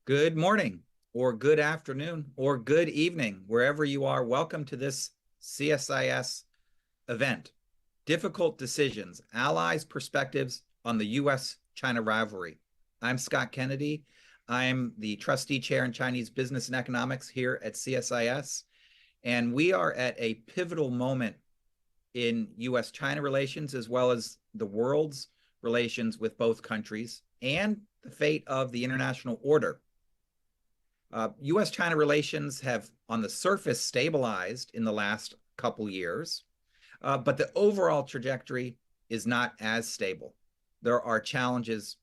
Good morning, or good afternoon, or good evening, wherever you are. Welcome to this CSIS event. Difficult Decisions, Allies' Perspectives on the U.S.-China Rivalry. I'm Scott Kennedy. I'm the Trustee Chair in Chinese Business and Economics here at CSIS, and we are at a pivotal moment in U.S.-China relations, as well as the world's relations with both countries, and the fate of the international order. U.S.-China relations have, on the surface, stabilized in the last couple years, but the overall trajectory is not as stable. There are challenges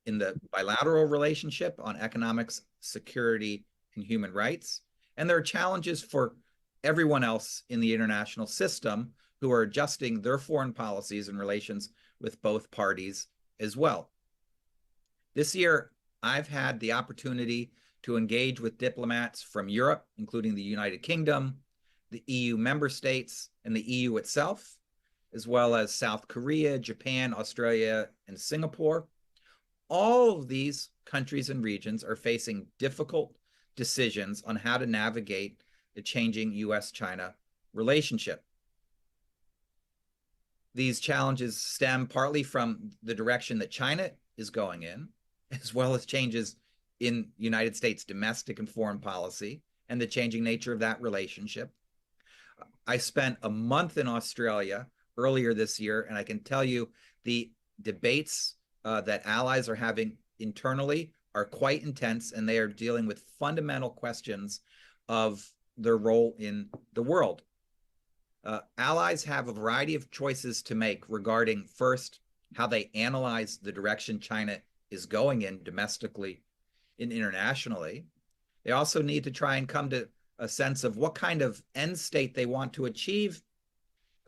in the bilateral relationship on economics, security, and human rights, and there are challenges for everyone else in the international system who are adjusting their foreign policies and relations with both parties as well. This year, I've had the opportunity to engage with diplomats from Europe, including the United Kingdom, the EU member states, and the EU itself, as well as South Korea, Japan, Australia, and Singapore. All of these countries and regions are facing difficult decisions on how to navigate the changing US-China relationship. These challenges stem partly from the direction that China is going in, as well as changes in United States domestic and foreign policy and the changing nature of that relationship. I spent a month in Australia earlier this year, and I can tell you the debates that allies are having internally are quite intense, and they are dealing with fundamental questions of their role in the world. Allies have a variety of choices to make regarding, first, how they analyze the direction China is going in domestically and internationally. They also need to try and come to a sense of what kind of end state they want to achieve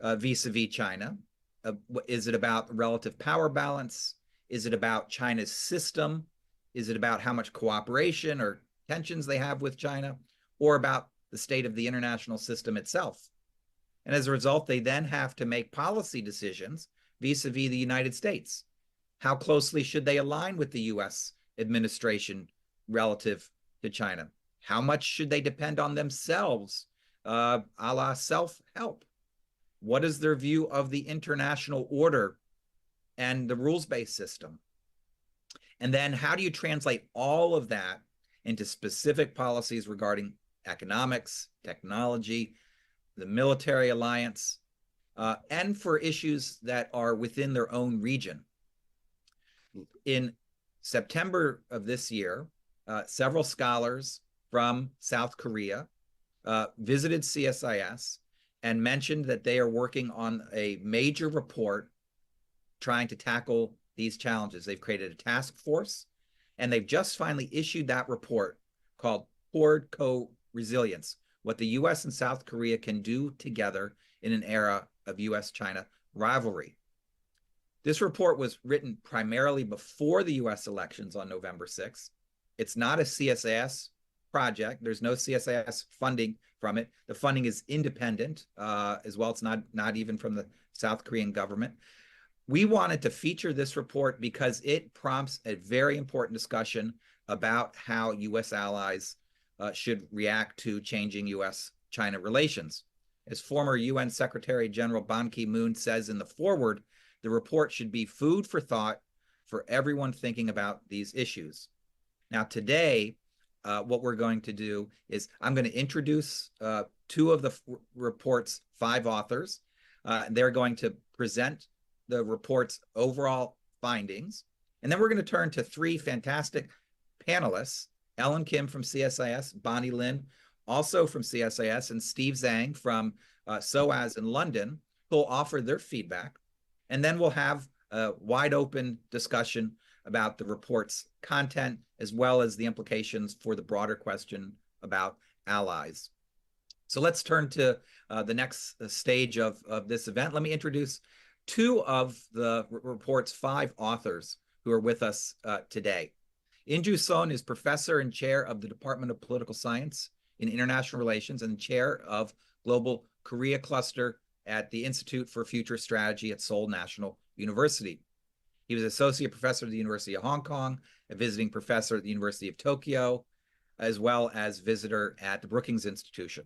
vis-a-vis China. Is it about relative power balance? Is it about China's system? Is it about how much cooperation or tensions they have with China, or about the state of the international system itself? And as a result, they then have to make policy decisions vis-a-vis the United States. How closely should they align with the US administration relative to China? How much should they depend on themselves, a la self-help? What is their view of the international order and the rules-based system? And then how do you translate all of that into specific policies regarding economics, technology, the military alliance, and for issues that are within their own region? In September of this year, several scholars from South Korea visited CSIS and mentioned that they are working on a major report trying to tackle these challenges. They've created a task force, and they've just finally issued that report called Toward Co-Resilience, what the US and South Korea can do together in an era of US-China rivalry. This report was written primarily before the US elections on November 6th. It's not a CSIS project. There's no CSIS funding from it. The funding is independent as well. It's not even from the South Korean government. We wanted to feature this report because it prompts a very important discussion about how US allies should react to changing US-China relations. As former UN Secretary General Ban Ki-moon says in the foreword, the report should be food for thought for everyone thinking about these issues. Now, today, what we're going to do is I'm going to introduce two of the report's 5 authors. They're going to present the report's overall findings. And then we're going to turn to 3 fantastic panelists, Ellen Kim from CSIS, Bonny Lin, also from CSIS, and Steve Tsang from SOAS in London, who will offer their feedback. And then we'll have a wide open discussion about the report's content, as well as the implications for the broader question about allies. So let's turn to the next stage of this event. Let me introduce 2 of the report's 5 authors who are with us today. Injoo Sohn is professor and chair of the Department of Political Science in International Relations and chair of Global Korea Cluster at the Institute for Future Strategy at Seoul National University. He was associate professor at the University of Hong Kong, a visiting professor at the University of Tokyo, as well as visitor at the Brookings Institution.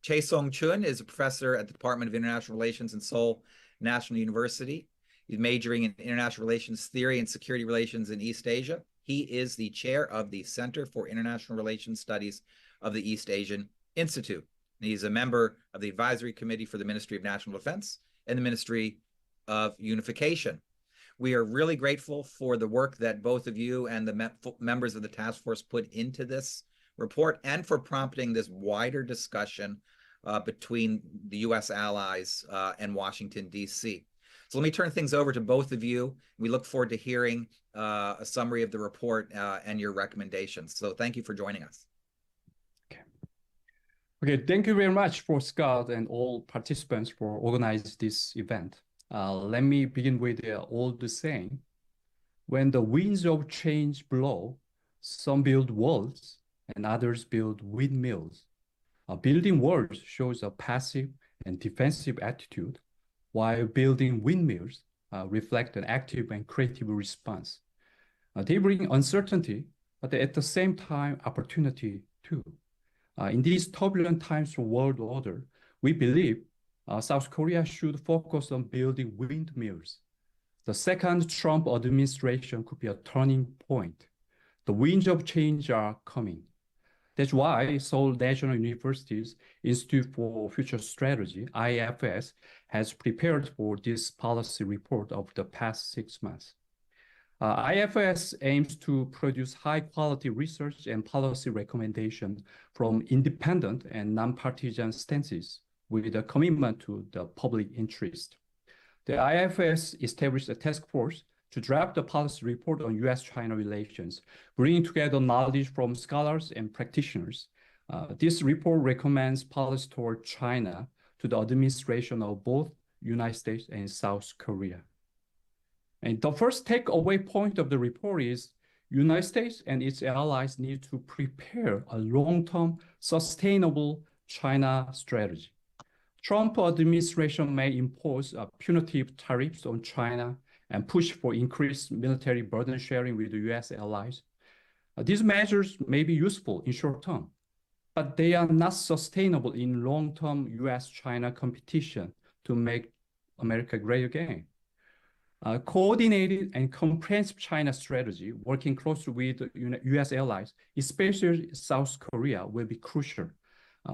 Chaesung Chun is a professor at the Department of International Relations in Seoul National University. He's majoring in international relations theory and security relations in East Asia. He is the chair of the Center for International Relations Studies of the East Asian Institute. And he's a member of the Advisory Committee for the Ministry of National Defense and the Ministry of Unification. We are really grateful for the work that both of you and the members of the task force put into this report and for prompting this wider discussion between the U.S. allies and Washington, D.C. So let me turn things over to both of you. We look forward to hearing a summary of the report and your recommendations. So thank you for joining us. Okay, thank you very much for Scott and all participants for organizing this event. Let me begin with the old saying. When the winds of change blow, some build walls and others build windmills. Building walls shows a passive and defensive attitude, while building windmills reflect an active and creative response. They bring uncertainty, but at the same time, opportunity too. In these turbulent times for world order, we believe South Korea should focus on building windmills. The second Trump administration could be a turning point. The winds of change are coming. That's why Seoul National University's Institute for Future Strategy, IFS, has prepared for this policy report of the past 6 months. IFS aims to produce high-quality research and policy recommendations from independent and non-partisan stances with a commitment to the public interest. The IFS established a task force to draft the policy report on U.S.-China relations, bringing together knowledge from scholars and practitioners. This report recommends policy toward China to the administration of both United States and South Korea. And the first takeaway point of the report is United States and its allies need to prepare a long-term, sustainable China strategy. Trump administration may impose punitive tariffs on China and push for increased military burden sharing with the U.S. allies. These measures may be useful in short term, but they are not sustainable in long-term U.S.-China competition to make America great again. Coordinated and comprehensive China strategy, working closely with U.S. allies, especially South Korea, will be crucial.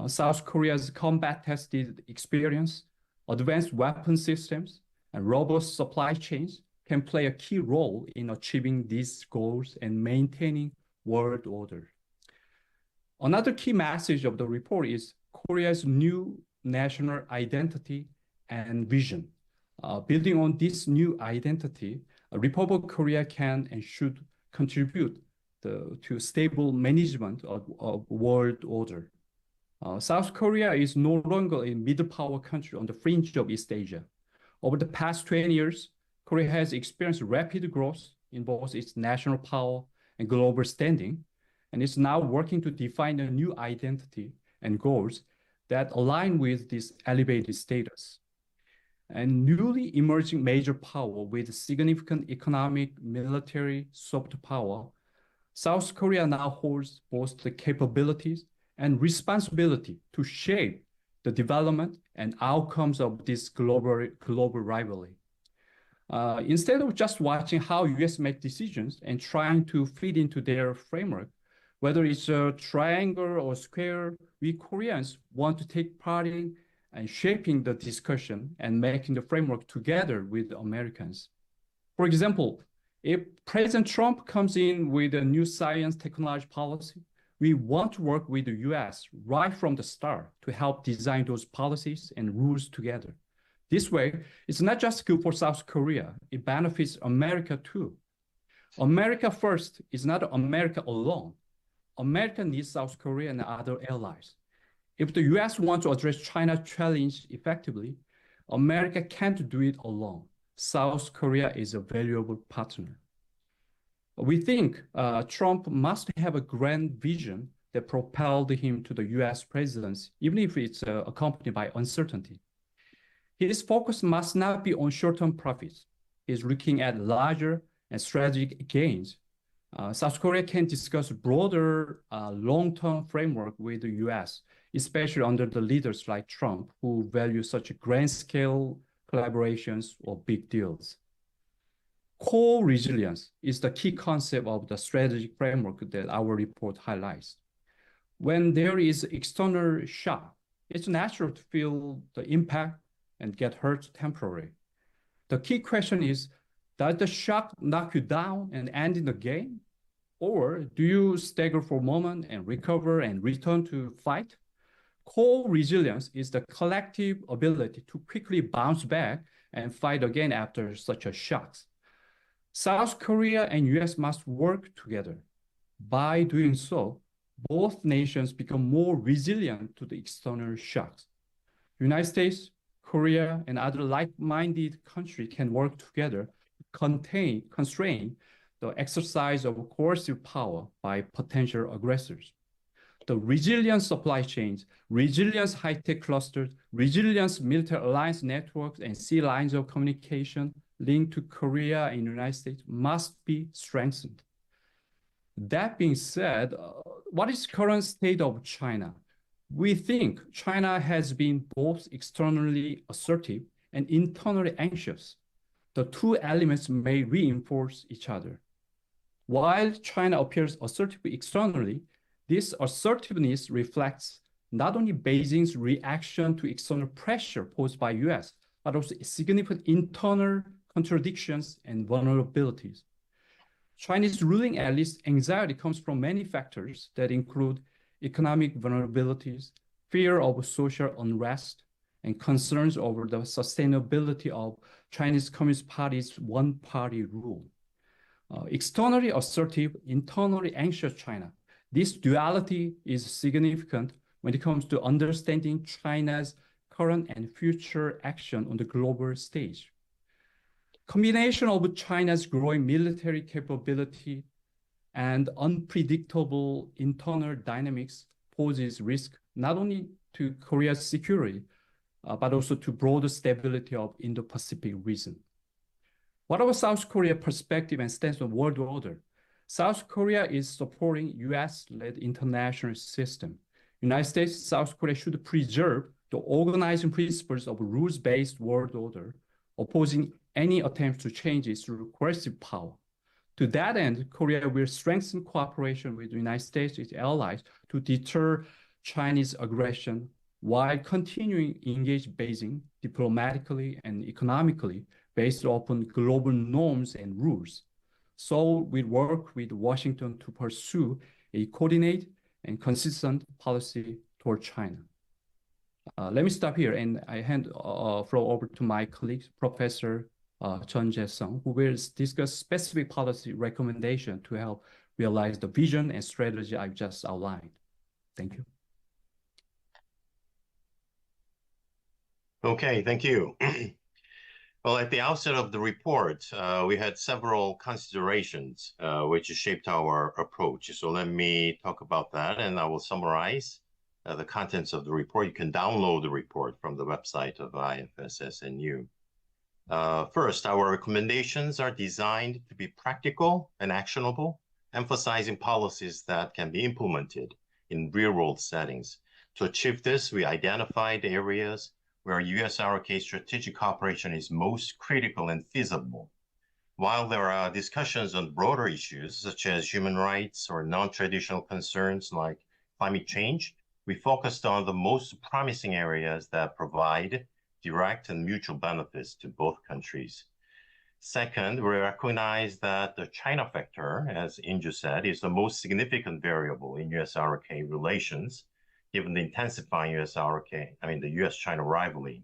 South Korea's combat-tested experience, advanced weapon systems, and robust supply chains can play a key role in achieving these goals and maintaining world order. Another key message of the report is Korea's new national identity and vision. Building on this new identity, Republic of Korea can and should contribute to stable management of world order. South Korea is no longer a middle power country on the fringe of East Asia. Over the past 20 years, Korea has experienced rapid growth in both its national power and global standing, and is now working to define a new identity and goals that align with this elevated status. And newly emerging major power with significant economic, military, soft power, South Korea now holds both the capabilities and responsibility to shape the development and outcomes of this global rivalry. Instead of just watching how U.S. make decisions and trying to fit into their framework, whether it's a triangle or square, we Koreans want to take part in and shaping the discussion and making the framework together with the Americans. For example, if President Trump comes in with a new science technology policy, we want to work with the US right from the start to help design those policies and rules together. This way, it's not just good for South Korea, it benefits America too. America first is not America alone. America needs South Korea and other allies. If the US wants to address China's challenge effectively, America can't do it alone. South Korea is a valuable partner. We think Trump must have a grand vision that propelled him to the US presidency, even if it's accompanied by uncertainty. His focus must not be on short-term profits, is looking at larger and strategic gains. South Korea can discuss broader long-term framework with the US, especially under the leaders like Trump, who value such grand-scale collaborations or big deals. Core resilience is the key concept of the strategic framework that our report highlights. When there is external shock, it's natural to feel the impact and get hurt temporarily. The key question is, does the shock knock you down and end in the game? Or do you stagger for a moment and recover and return to fight? Core resilience is the collective ability to quickly bounce back and fight again after such a shock. South Korea and US must work together. By doing so, both nations become more resilient to the external shocks. United States, Korea, and other like-minded countries can work together to constrain the exercise of coercive power by potential aggressors. The resilient supply chains, resilient high-tech clusters, resilient military alliance networks, and sea lines of communication linked to Korea and the United States must be strengthened. That being said, what is the current state of China? We think China has been both externally assertive and internally anxious. The two elements may reinforce each other. While China appears assertive externally, this assertiveness reflects not only Beijing's reaction to external pressure posed by US, but also significant internal contradictions and vulnerabilities. Chinese ruling elite's anxiety comes from many factors that include economic vulnerabilities, fear of social unrest, and concerns over the sustainability of Chinese Communist Party's one-party rule. Externally assertive, internally anxious China. This duality is significant when it comes to understanding China's current and future action on the global stage. Combination of China's growing military capability and unpredictable internal dynamics poses risk not only to Korea's security, but also to broader stability of Indo-Pacific region. What about South Korea's perspective and stance on world order? South Korea is supporting US-led international system. United States, South Korea should preserve the organizing principles of rules-based world order, opposing any attempts to change it through coercive power. To that end, Korea will strengthen cooperation with the United States, its allies, to deter Chinese aggression while continuing to engage Beijing diplomatically and economically based upon global norms and rules. Seoul will work with Washington to pursue a coordinated and consistent policy toward China. Let me stop here and I hand floor over to my colleague, Professor Chaesung, who will discuss specific policy recommendation to help realize the vision and strategy I've just outlined. Thank you. Okay, thank you. Well, at the outset of the report, we had several considerations which shaped our approach. So let me talk about that, and I will summarize the contents of the report. You can download the report from the website of IFSSNU. First, our recommendations are designed to be practical and actionable, emphasizing policies that can be implemented in real-world settings. To achieve this, we identified areas where US-ROK strategic cooperation is most critical and feasible. While there are discussions on broader issues, such as human rights or non-traditional concerns like climate change, we focused on the most promising areas that provide direct and mutual benefits to both countries. Second, we recognize that the China factor, as Injoo said, is the most significant variable in US-ROK relations, given the intensifying the US-China rivalry.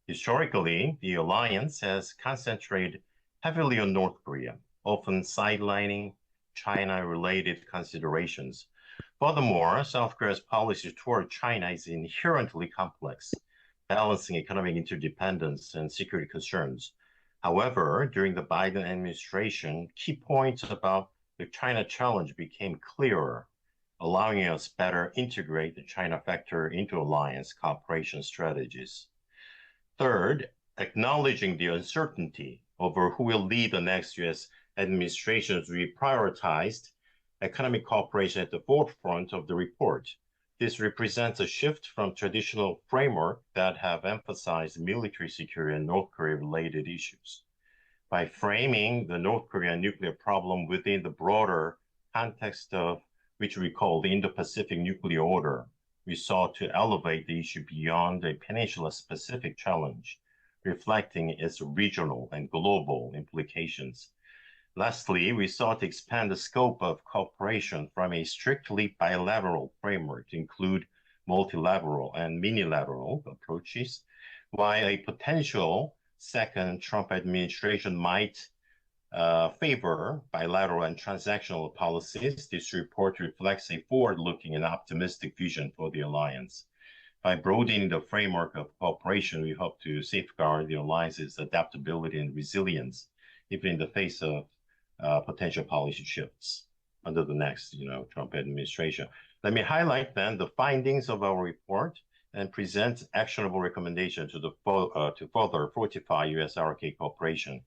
Historically, the alliance has concentrated heavily on North Korea, often sidelining China-related considerations. Furthermore, South Korea's policy toward China is inherently complex, balancing economic interdependence and security concerns. However, during the Biden administration, key points about the China challenge became clearer, allowing us better integrate the China factor into alliance cooperation strategies. Third, acknowledging the uncertainty over who will lead the next U.S. administration, we prioritized economic cooperation at the forefront of the report. This represents a shift from traditional framework that have emphasized military security and North Korea-related issues. By framing the North Korean nuclear problem within the broader context of which we call the Indo-Pacific nuclear order, we sought to elevate the issue beyond a peninsula-specific challenge, reflecting its regional and global implications. Lastly, we sought to expand the scope of cooperation from a strictly bilateral framework to include multilateral and minilateral approaches, while a potential second Trump administration might favor bilateral and transactional policies. This report reflects a forward-looking and optimistic vision for the alliance. By broadening the framework of cooperation, we hope to safeguard the alliance's adaptability and resilience, even in the face of potential policy shifts under the next, Trump administration. Let me highlight then the findings of our report and present actionable recommendations to further fortify U.S.-RK cooperation.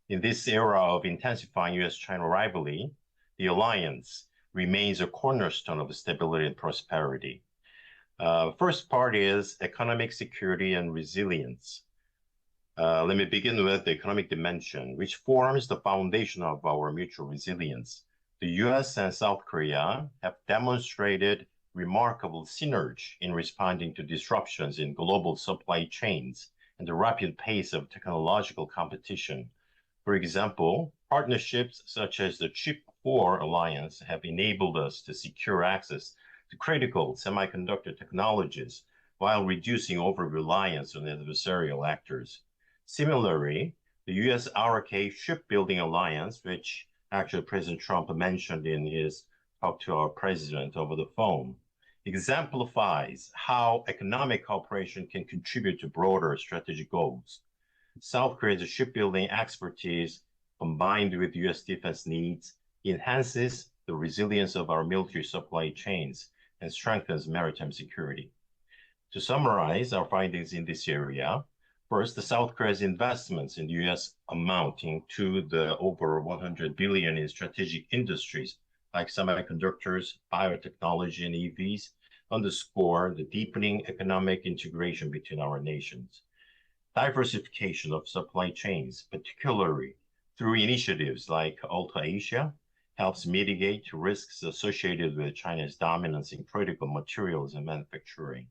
In this era of intensifying U.S.-China rivalry, the alliance remains a cornerstone of stability and prosperity. First part is economic security and resilience. Let me begin with the economic dimension, which forms the foundation of our mutual resilience. The U.S. and South Korea have demonstrated remarkable synergy in responding to disruptions in global supply chains and the rapid pace of technological competition. For example, partnerships such as the Chip 4 Alliance have enabled us to secure access to critical semiconductor technologies while reducing over-reliance on adversarial actors. Similarly, the U.S.-RK Shipbuilding Alliance, which actually President Trump mentioned in his talk to our president over the phone, exemplifies how economic cooperation can contribute to broader strategic goals. South Korea's shipbuilding expertise, combined with U.S. defense needs, enhances the resilience of our military supply chains and strengthens maritime security. To summarize our findings in this area, first, the South Korea's investments in the U.S. amounting to the over $100 billion in strategic industries like semiconductors, biotechnology, and EVs underscore the deepening economic integration between our nations. Diversification of supply chains, particularly through initiatives like Alta Asia, helps mitigate risks associated with China's dominance in critical materials and manufacturing.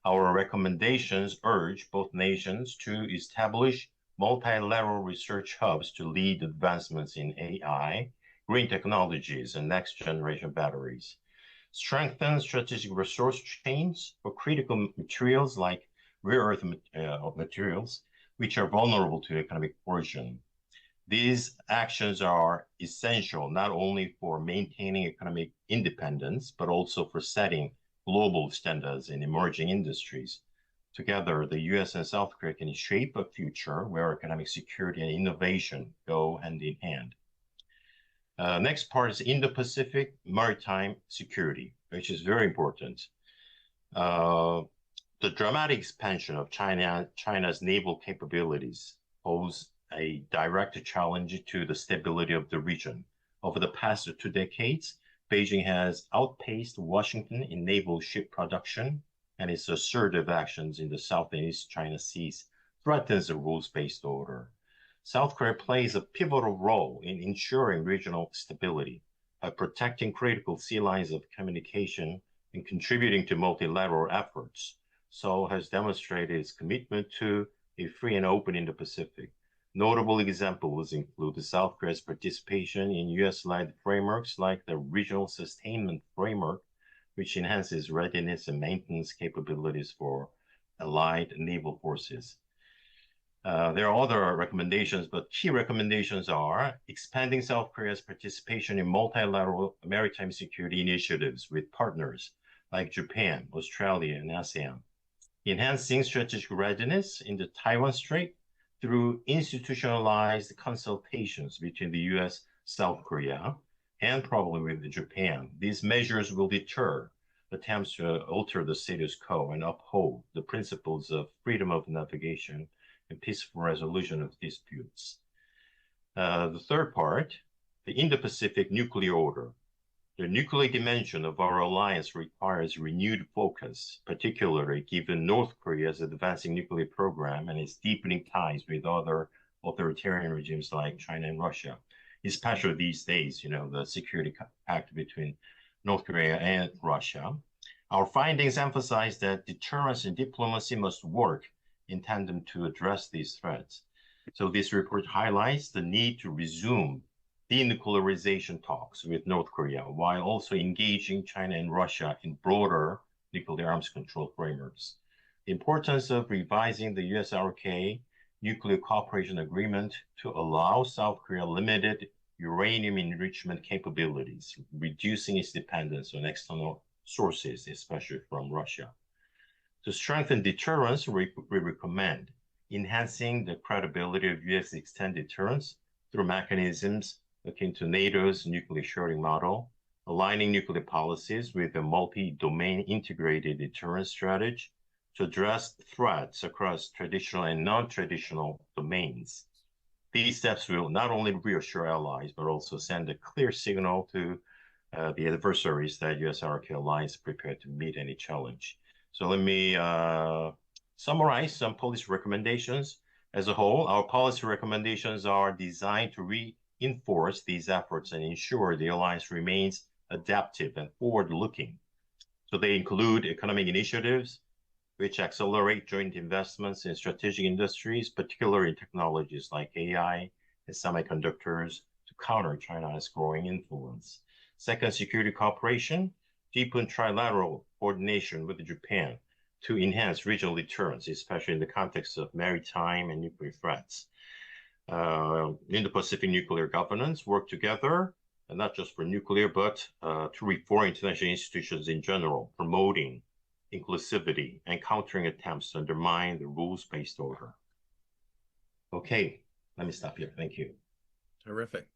Our recommendations urge both nations to establish multilateral research hubs to lead advancements in AI, green technologies, and next-generation batteries. Strengthen strategic resource chains for critical materials like rare earth materials, which are vulnerable to economic coercion. These actions are essential not only for maintaining economic independence, but also for setting global standards in emerging industries. Together, the U.S. and South Korea can shape a future where economic security and innovation go hand in hand. Next part is Indo-Pacific maritime security, which is very important. The dramatic expansion of China's naval capabilities pose a direct challenge to the stability of the region. Over the past 2 decades, Beijing has outpaced Washington in naval ship production, and its assertive actions in the South and East China Seas threatens the rules-based order. South Korea plays a pivotal role in ensuring regional stability by protecting critical sea lines of communication and contributing to multilateral efforts. Seoul has demonstrated its commitment to a free and open Indo-Pacific. Notable examples include South Korea's participation in U.S.-led frameworks like the Regional Sustainment Framework, which enhances readiness and maintenance capabilities for allied naval forces. There are other recommendations, but key recommendations are expanding South Korea's participation in multilateral maritime security initiatives with partners like Japan, Australia, and ASEAN. Enhancing strategic readiness in the Taiwan Strait through institutionalized consultations between the U.S., South Korea, and probably with Japan. These measures will deter attempts to alter the status quo and uphold the principles of freedom of navigation and peaceful resolution of disputes. The third part, the Indo-Pacific nuclear order. The nuclear dimension of our alliance requires renewed focus, particularly given North Korea's advancing nuclear program and its deepening ties with other authoritarian regimes like China and Russia, especially these days, the security pact between North Korea and Russia. Our findings emphasize that deterrence and diplomacy must work in tandem to address these threats. So this report highlights the need to resume denuclearization talks with North Korea while also engaging China and Russia in broader nuclear arms control frameworks. The importance of revising the US-RK nuclear cooperation agreement to allow South Korea limited uranium enrichment capabilities, reducing its dependence on external sources, especially from Russia. To strengthen deterrence, we recommend enhancing the credibility of US extended deterrence through mechanisms akin to NATO's nuclear sharing model, aligning nuclear policies with a multi-domain integrated deterrence strategy to address threats across traditional and non-traditional domains. These steps will not only reassure allies, but also send a clear signal to the adversaries that US-RK alliance is prepared to meet any challenge. So let me summarize some policy recommendations. As a whole, our policy recommendations are designed to reinforce these efforts and ensure the alliance remains adaptive and forward-looking. So they include economic initiatives, which accelerate joint investments in strategic industries, particularly in technologies like AI and semiconductors, to counter China's growing influence. Second, security cooperation, deepen trilateral coordination with Japan to enhance regional deterrence, especially in the context of maritime and nuclear threats. Indo-Pacific nuclear governance, work together, and not just for nuclear, but to reform international institutions in general, promoting inclusivity and countering attempts to undermine the rules-based order. Okay, let me stop here. Thank you. Terrific.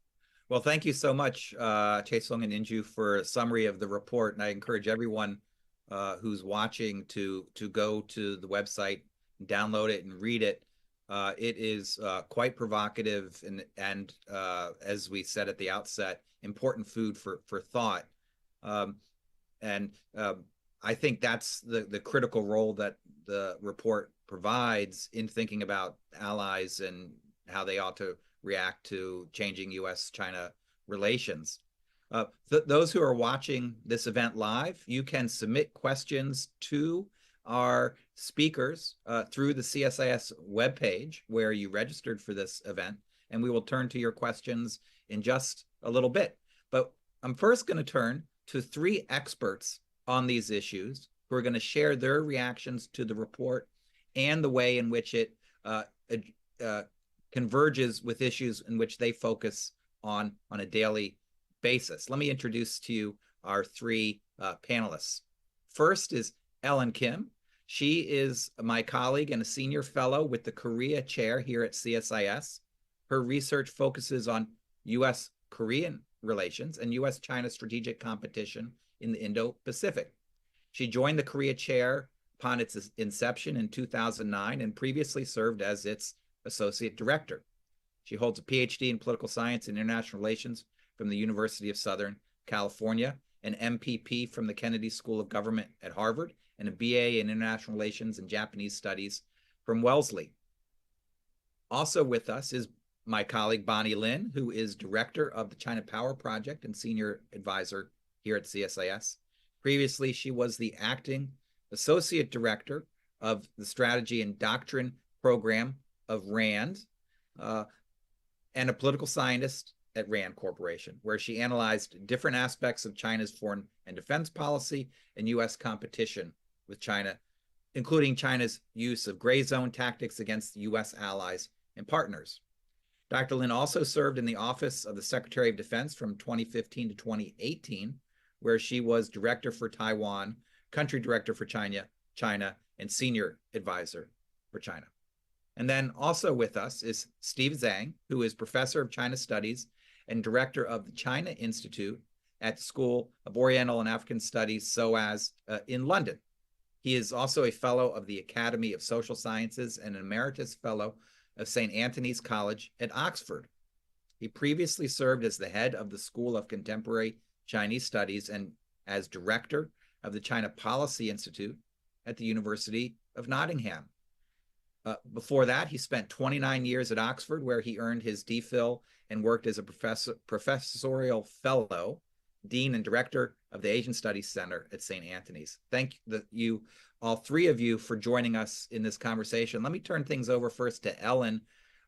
Well, thank you so much, Chaesung and Injoo, for a summary of the report. And I encourage everyone who's watching to go to the website, download it, and read it. It is quite provocative and as we said at the outset, important food for thought. I think that's the critical role that the report provides in thinking about allies and how they ought to react to changing US-China relations. Those who are watching this event live, you can submit questions to our speakers through the CSIS webpage where you registered for this event, and we will turn to your questions in just a little bit. But I'm first going to turn to three experts on these issues who are going to share their reactions to the report and the way in which it converges with issues in which they focus on a daily basis. Let me introduce to you our three panelists. First is Ellen Kim. She is my colleague and a senior fellow with the Korea Chair here at CSIS. Her research focuses on US-Korean relations and US-China strategic competition in the Indo-Pacific. She joined the Korea Chair upon its inception in 2009 and previously served as its associate director. She holds a PhD in political science and international relations from the University of Southern California, an MPP from the Kennedy School of Government at Harvard, and a BA in international relations and Japanese studies from Wellesley. Also with us is my colleague Bonny Lin, who is director of the China Power Project and senior advisor here at CSIS. Previously, she was the acting associate director of the strategy and doctrine program of RAND and a political scientist at RAND Corporation, where she analyzed different aspects of China's foreign and defense policy and US competition with China, including China's use of gray zone tactics against US allies and partners. Dr. Lin also served in the Office of the Secretary of Defense from 2015 to 2018, where she was director for Taiwan, country director for China, and senior advisor for China. And then also with us is Steve Tsang, who is professor of China Studies and director of the China Institute at the School of Oriental and African Studies, SOAS, in London. He is also a fellow of the Academy of Social Sciences and an emeritus fellow of St. Antony's College at Oxford. He previously served as the head of the School of Contemporary Chinese Studies and as director of the China Policy Institute at the University of Nottingham. Before that, he spent 29 years at Oxford, where he earned his DPhil and worked as a professorial fellow, dean and director of the Asian Studies Center at St. Antony's. Thank you, all three of you, for joining us in this conversation. Let me turn things over first to Ellen,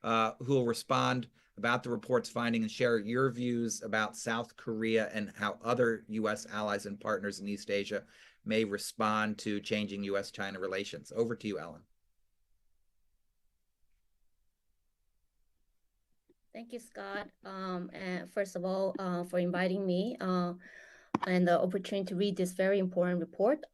who will respond about the report's finding and share your views about South Korea and how other U.S. allies and partners in East Asia may respond to changing U.S.-China relations. Over to you, Ellen. Thank you, Scott. And first of all, for inviting me and the opportunity to read this very important report.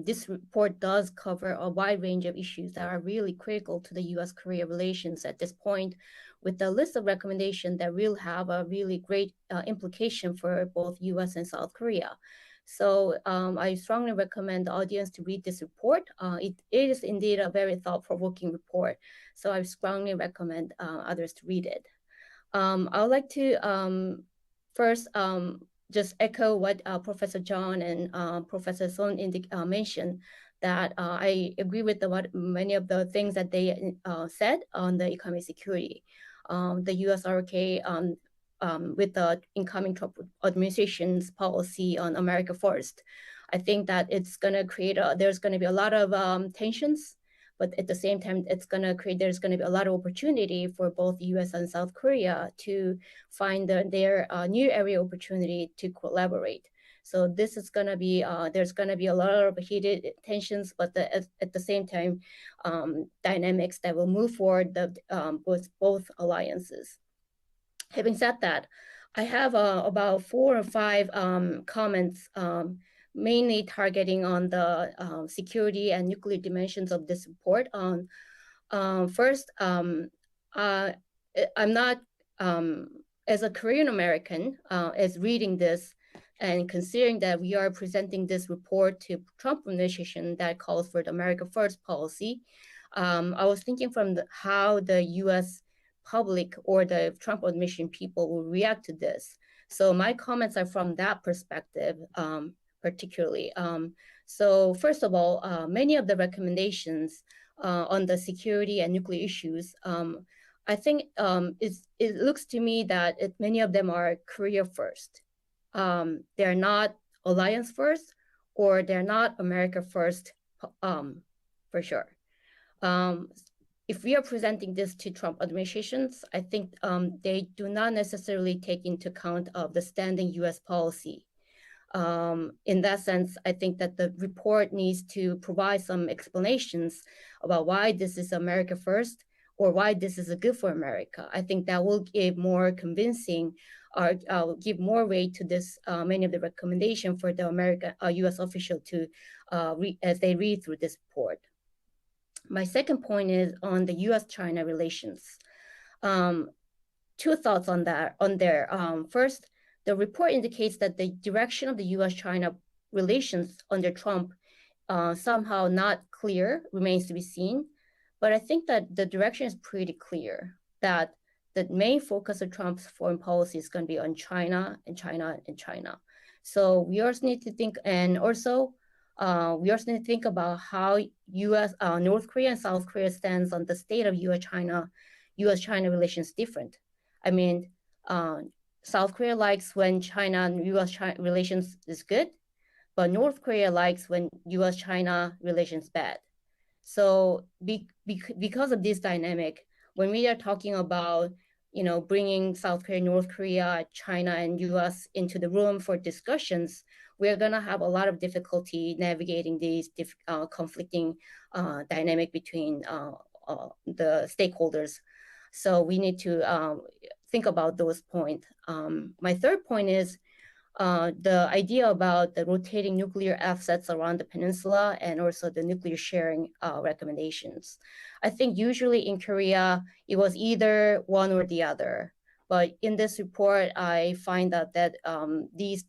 This report does cover a wide range of issues that are really critical to the U.S.-Korea relations at this point, with a list of recommendations that will have a really great implication for both U.S. and South Korea. So I strongly recommend the audience to read this report. It is indeed a very thought-provoking report, so I strongly recommend others to read it. I would like to first just echo what Professor John and Professor Sohn mentioned, that I agree with many of the things that they said on the economic security. The USRK with the incoming Trump administration's policy on America First, I think that it's going to create there's going to be a lot of tensions. But at the same time, there's going to be a lot of opportunity for both the U.S. and South Korea to find their new area opportunity to collaborate. So this is going to be, there's going to be a lot of heated tensions, but at the same time, dynamics that will move forward both alliances. Having said that, I have about 4 or 5 comments, mainly targeting on the security and nuclear dimensions of this report. First, I'm not, as a Korean American, as reading this and considering that we are presenting this report to Trump administration that calls for the America First policy, I was thinking from how the U.S. public or the Trump administration people will react to this. So my comments are from that perspective, particularly. So first of all, many of the recommendations on the security and nuclear issues, I think it looks to me that many of them are Korea first. They're not alliance first, or they're not America first, for sure. If we are presenting this to Trump administrations, I think they do not necessarily take into account of the standing U.S. policy. In that sense, I think that the report needs to provide some explanations about why this is America first, or why this is good for America. I think that will give more convincing, or give more weight to this, many of the recommendations for the U.S. official to as they read through this report. My second point is on the U.S.-China relations. 2 thoughts on that. First, the report indicates that the direction of the U.S.-China relations under Trump somehow not clear, remains to be seen. But I think that the direction is pretty clear, that the main focus of Trump's foreign policy is going to be on China and China and China. So we also need to think, and also we also need to think about how North Korea and South Korea stands on the state of U.S.-China relations different. I mean, South Korea likes when China and U.S.-China relations is good, but North Korea likes when U.S.-China relations bad. So because of this dynamic, when we are talking about, bringing South Korea, North Korea, China, and U.S. into the room for discussions, we're going to have a lot of difficulty navigating these conflicting dynamic between the stakeholders. So we need to think about those points. My third point is the idea about the rotating nuclear assets around the peninsula, and also the nuclear sharing recommendations. I think usually in Korea, it was either one or the other. But in this report, I find out that these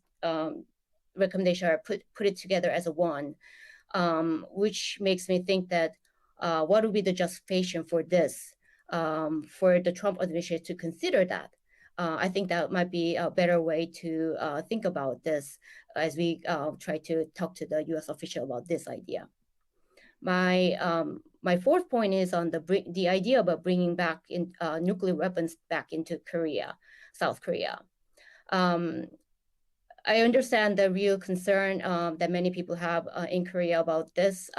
recommendations are put it together as a one. which makes me think that what would be the justification for this, for the Trump administration to consider that? I think that might be a better way to think about this as we try to talk to the U.S. official about this idea. My fourth point is on the idea about bringing back nuclear weapons back into Korea, South Korea. I understand the real concern that many people have in Korea about this,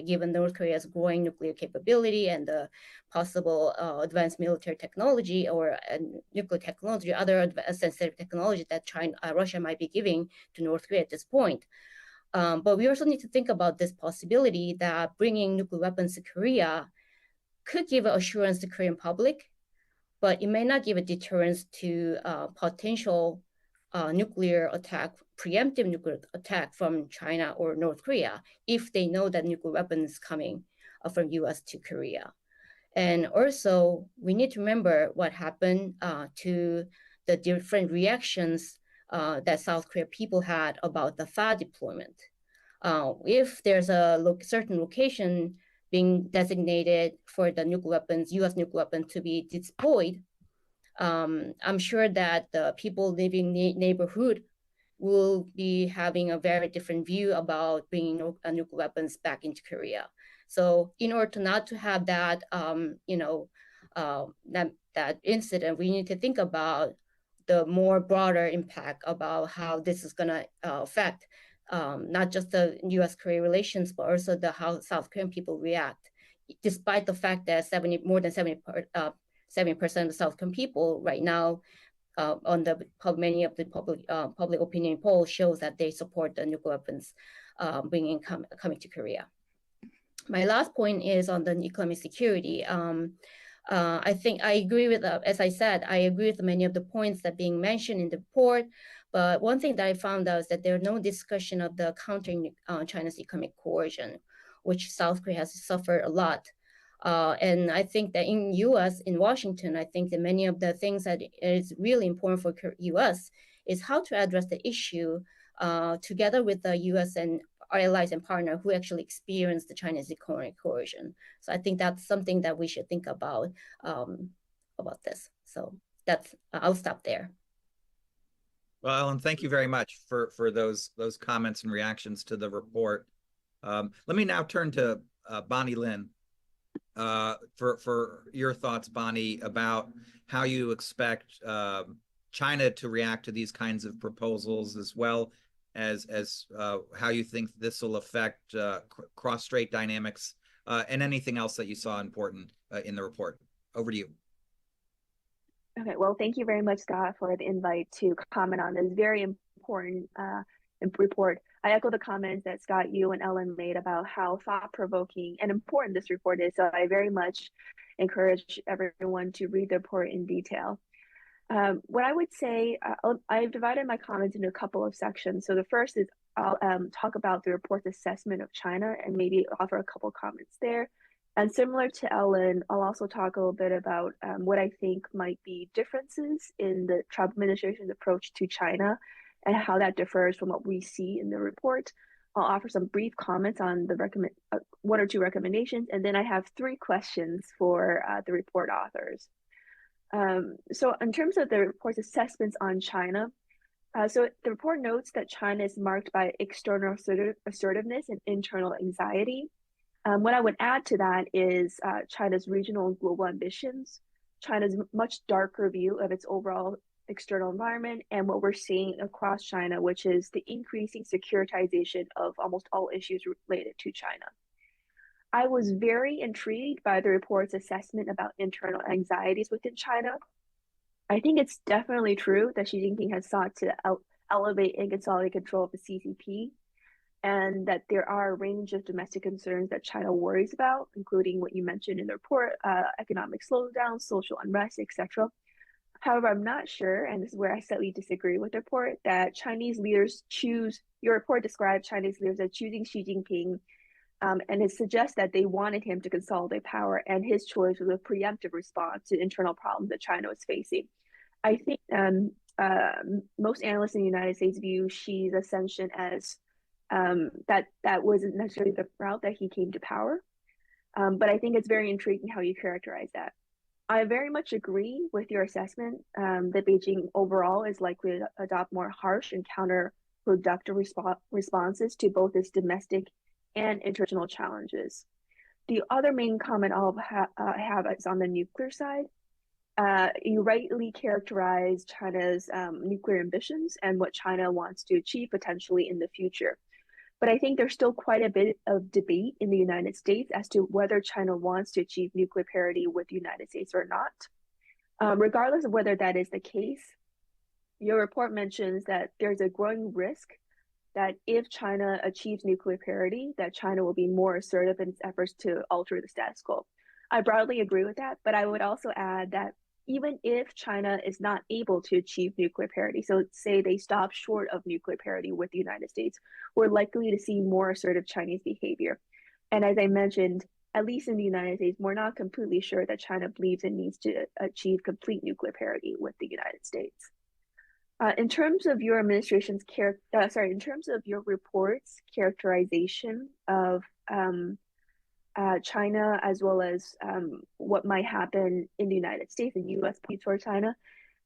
given North Korea's growing nuclear capability and the possible advanced military technology or nuclear technology, other sensitive technology that Russia might be giving to North Korea at this point. But we also need to think about this possibility that bringing nuclear weapons to Korea could give assurance to Korean public, but it may not give a deterrence to potential nuclear attack, preemptive nuclear attack from China or North Korea if they know that nuclear weapon is coming from US to Korea. And also, we need to remember what happened to the different reactions that South Korea people had about the THAAD deployment. If there's a certain location being designated for the nuclear weapons, US nuclear weapons to be deployed, I'm sure that the people living in the neighborhood will be having a very different view about bringing nuclear weapons back into Korea. So in order to not to have that, that incident, we need to think about the more broader impact about how this is going to affect not just the U.S.-Korea relations, but also how South Korean people react, despite the fact that more than 70% of South Korean people right now on many of the public opinion polls shows that they support the nuclear weapons coming to Korea. My last point is on the economic security. I think I agree with, as I said, I agree with many of the points that are being mentioned in the report. But one thing that I found out is that there's no discussion of the countering China's economic coercion, which South Korea has suffered a lot. And I think that in U.S., in Washington, I think that many of the things that is really important for U.S. is how to address the issue together with the U.S. and our allies and partners who actually experience the Chinese economic coercion. So I think that's something that we should think about this. So I'll stop there. Well, Ellen, thank you very much for those comments and reactions to the report. Let me now turn to Bonny Lin for your thoughts, Bonny, about how you expect China to react to these kinds of proposals, as well as how you think this will affect cross-strait dynamics and anything else that you saw important in the report. Over to you. Okay, well, thank you very much, Scott, for the invite to comment on this very important report. I echo the comments that Scott, you and Ellen made about how thought-provoking and important this report is. So I very much encourage everyone to read the report in detail. What I would say, I've divided my comments into a couple of sections. So the first is I'll talk about the report's assessment of China and maybe offer a couple comments there. And similar to Ellen, I'll also talk a little bit about what I think might be differences in the Trump administration's approach to China and how that differs from what we see in the report. I'll offer some brief comments on the one or two recommendations, and then I have 3 questions for the report authors. So in terms of the report's assessments on China, so the report notes that China is marked by external assertiveness and internal anxiety. What I would add to that is China's regional and global ambitions, China's much darker view of its overall external environment, and what we're seeing across China, which is the increasing securitization of almost all issues related to China. I was very intrigued by the report's assessment about internal anxieties within China. I think it's definitely true that Xi Jinping has sought to elevate and consolidate control of the CCP, and that there are a range of domestic concerns that China worries about, including what you mentioned in the report, economic slowdown, social unrest, etc. However, I'm not sure, and this is where I slightly disagree with the report, that Chinese leaders your report describes Chinese leaders as choosing Xi Jinping, and it suggests that they wanted him to consolidate power, and his choice was a preemptive response to internal problems that China was facing. I think most analysts in the United States view Xi's ascension as that wasn't necessarily the route that he came to power. But I think it's very intriguing how you characterize that. I very much agree with your assessment that Beijing overall is likely to adopt more harsh and counterproductive responses to both its domestic and international challenges. The other main comment I'll have is on the nuclear side. You rightly characterize China's nuclear ambitions and what China wants to achieve potentially in the future. But I think there's still quite a bit of debate in the United States as to whether China wants to achieve nuclear parity with the United States or not. Regardless of whether that is the case, your report mentions that there's a growing risk that if China achieves nuclear parity, that China will be more assertive in its efforts to alter the status quo. I broadly agree with that, but I would also add that even if China is not able to achieve nuclear parity, so say they stop short of nuclear parity with the United States, we're likely to see more assertive Chinese behavior. And as I mentioned, at least in the United States, we're not completely sure that China believes it needs to achieve complete nuclear parity with the United States. In terms of your administration's in terms of your report's characterization of China, as well as what might happen in the United States and U.S. policy toward China.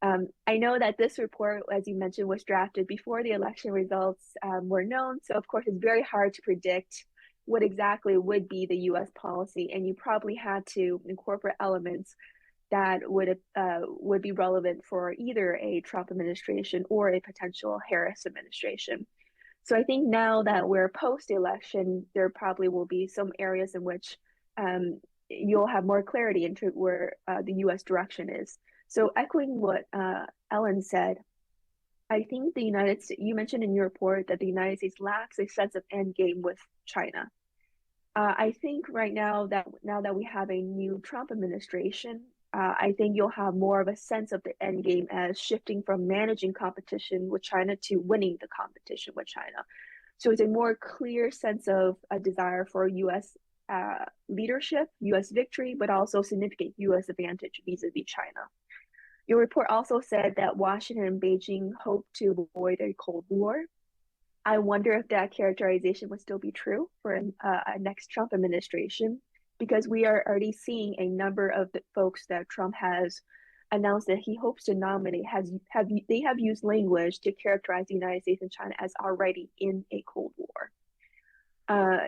I know that this report, as you mentioned, was drafted before the election results were known. So of course, it's very hard to predict what exactly would be the U.S. policy. And you probably had to incorporate elements that would be relevant for either a Trump administration or a potential Harris administration. So I think now that we're post-election, there probably will be some areas in which you'll have more clarity into where the U.S. direction is. So echoing what Ellen said, I think the United States, you mentioned in your report that the United States lacks a sense of end game with China. I think right now that we have a new Trump administration, I think you'll have more of a sense of the end game as shifting from managing competition with China to winning the competition with China. So it's a more clear sense of a desire for U.S. Leadership, U.S. victory, but also significant U.S. advantage vis-a-vis China. Your report also said that Washington and Beijing hope to avoid a Cold War. I wonder if that characterization would still be true for a next Trump administration, because we are already seeing a number of the folks that Trump has announced that he hopes to nominate they have used language to characterize the United States and China as already in a Cold War.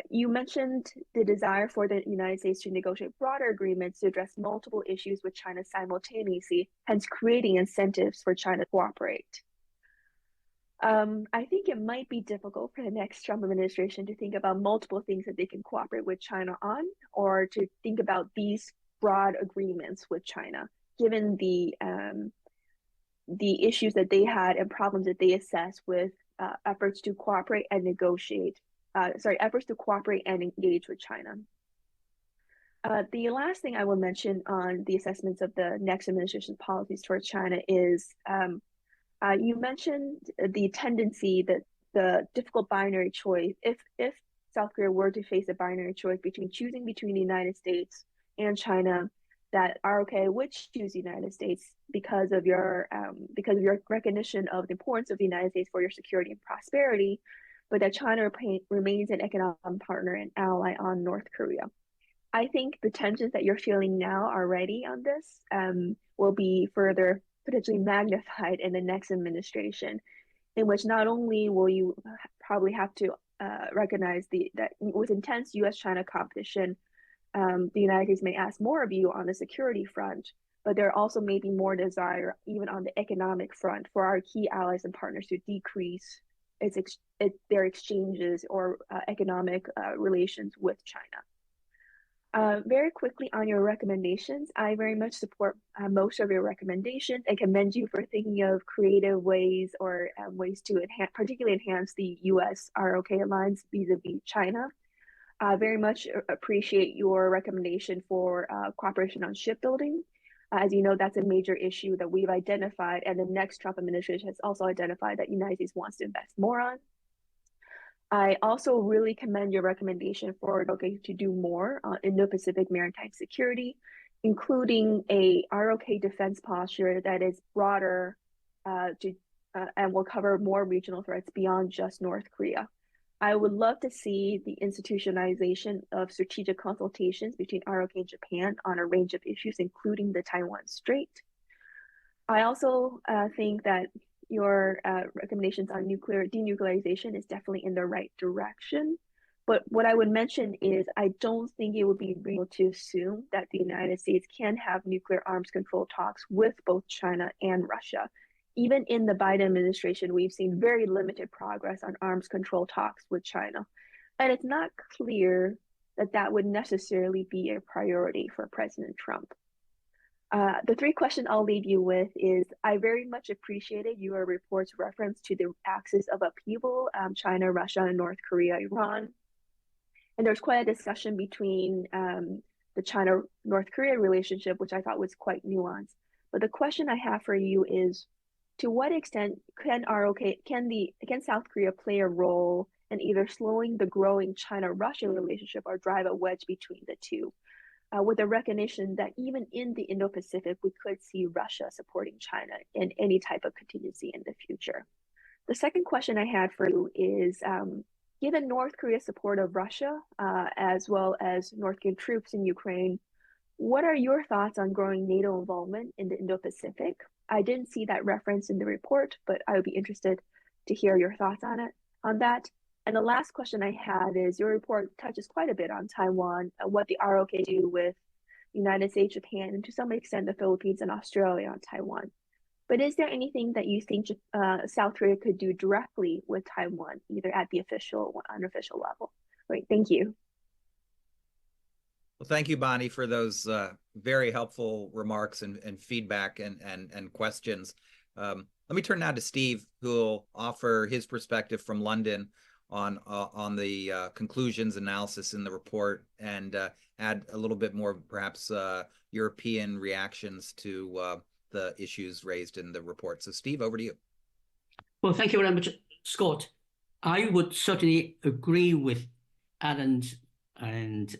You mentioned the desire for the United States to negotiate broader agreements to address multiple issues with China simultaneously, hence creating incentives for China to cooperate. I think it might be difficult for the next Trump administration to think about multiple things that they can cooperate with China on, or to think about these broad agreements with China, given the issues that they had and problems that they assessed with efforts to cooperate and engage with China. The last thing I will mention on the assessments of the next administration's policies towards China is you mentioned the tendency that the difficult binary choice, if South Korea were to face a binary choice between choosing between the United States and China, that ROK would choose the United States because of your recognition of the importance of the United States for your security and prosperity, but that China remains an economic partner and ally on North Korea. I think the tensions that you're feeling now already on this will be further potentially magnified in the next administration, in which not only will you probably have to recognize that with intense U.S.-China competition, the United States may ask more of you on the security front, but there also may be more desire, even on the economic front, for our key allies and partners to decrease their exchanges or economic relations with China. Very quickly on your recommendations, I very much support most of your recommendations and commend you for thinking of creative ways or ways to particularly enhance the U.S. ROK alliance vis-a-vis China. Very much appreciate your recommendation for cooperation on shipbuilding. As you know, that's a major issue that we've identified, and the next Trump administration has also identified that the United States wants to invest more on. I also really commend your recommendation for ROK to do more on Indo-Pacific maritime security, including a ROK defense posture that is broader and will cover more regional threats beyond just North Korea. I would love to see the institutionalization of strategic consultations between ROK and Japan on a range of issues, including the Taiwan Strait. I also think that your recommendations on nuclear denuclearization is definitely in the right direction. But what I would mention is I don't think it would be real to assume that the United States can have nuclear arms control talks with both China and Russia. Even in the Biden administration, we've seen very limited progress on arms control talks with China. And it's not clear that that would necessarily be a priority for President Trump. The three questions I'll leave you with is I very much appreciated your report's reference to the axis of upheaval, China, Russia, and North Korea, Iran. And there's quite a discussion between the China-North Korea relationship, which I thought was quite nuanced. But the question I have for you is, to what extent can South Korea play a role in either slowing the growing China-Russia relationship or drive a wedge between the two? With the recognition that even in the Indo-Pacific, we could see Russia supporting China in any type of contingency in the future. The second question I had for you is, given North Korea's support of Russia, as well as North Korean troops in Ukraine, what are your thoughts on growing NATO involvement in the Indo-Pacific? I didn't see that reference in the report, but I would be interested to hear your thoughts on that. And the last question I had is, your report touches quite a bit on Taiwan, what the ROK do with United States, Japan, and to some extent the Philippines and Australia on Taiwan. But is there anything that you think South Korea could do directly with Taiwan, either at the official or unofficial level? Great, thank you. Well, thank you, Bonnie, for those very helpful remarks and feedback and questions. Let me turn now to Steve, who will offer his perspective from London on the conclusions, analysis in the report, and add a little bit more, perhaps, European reactions to the issues raised in the report. So, Steve, over to you. Well, thank you very much, Scott. I would certainly agree with Alan and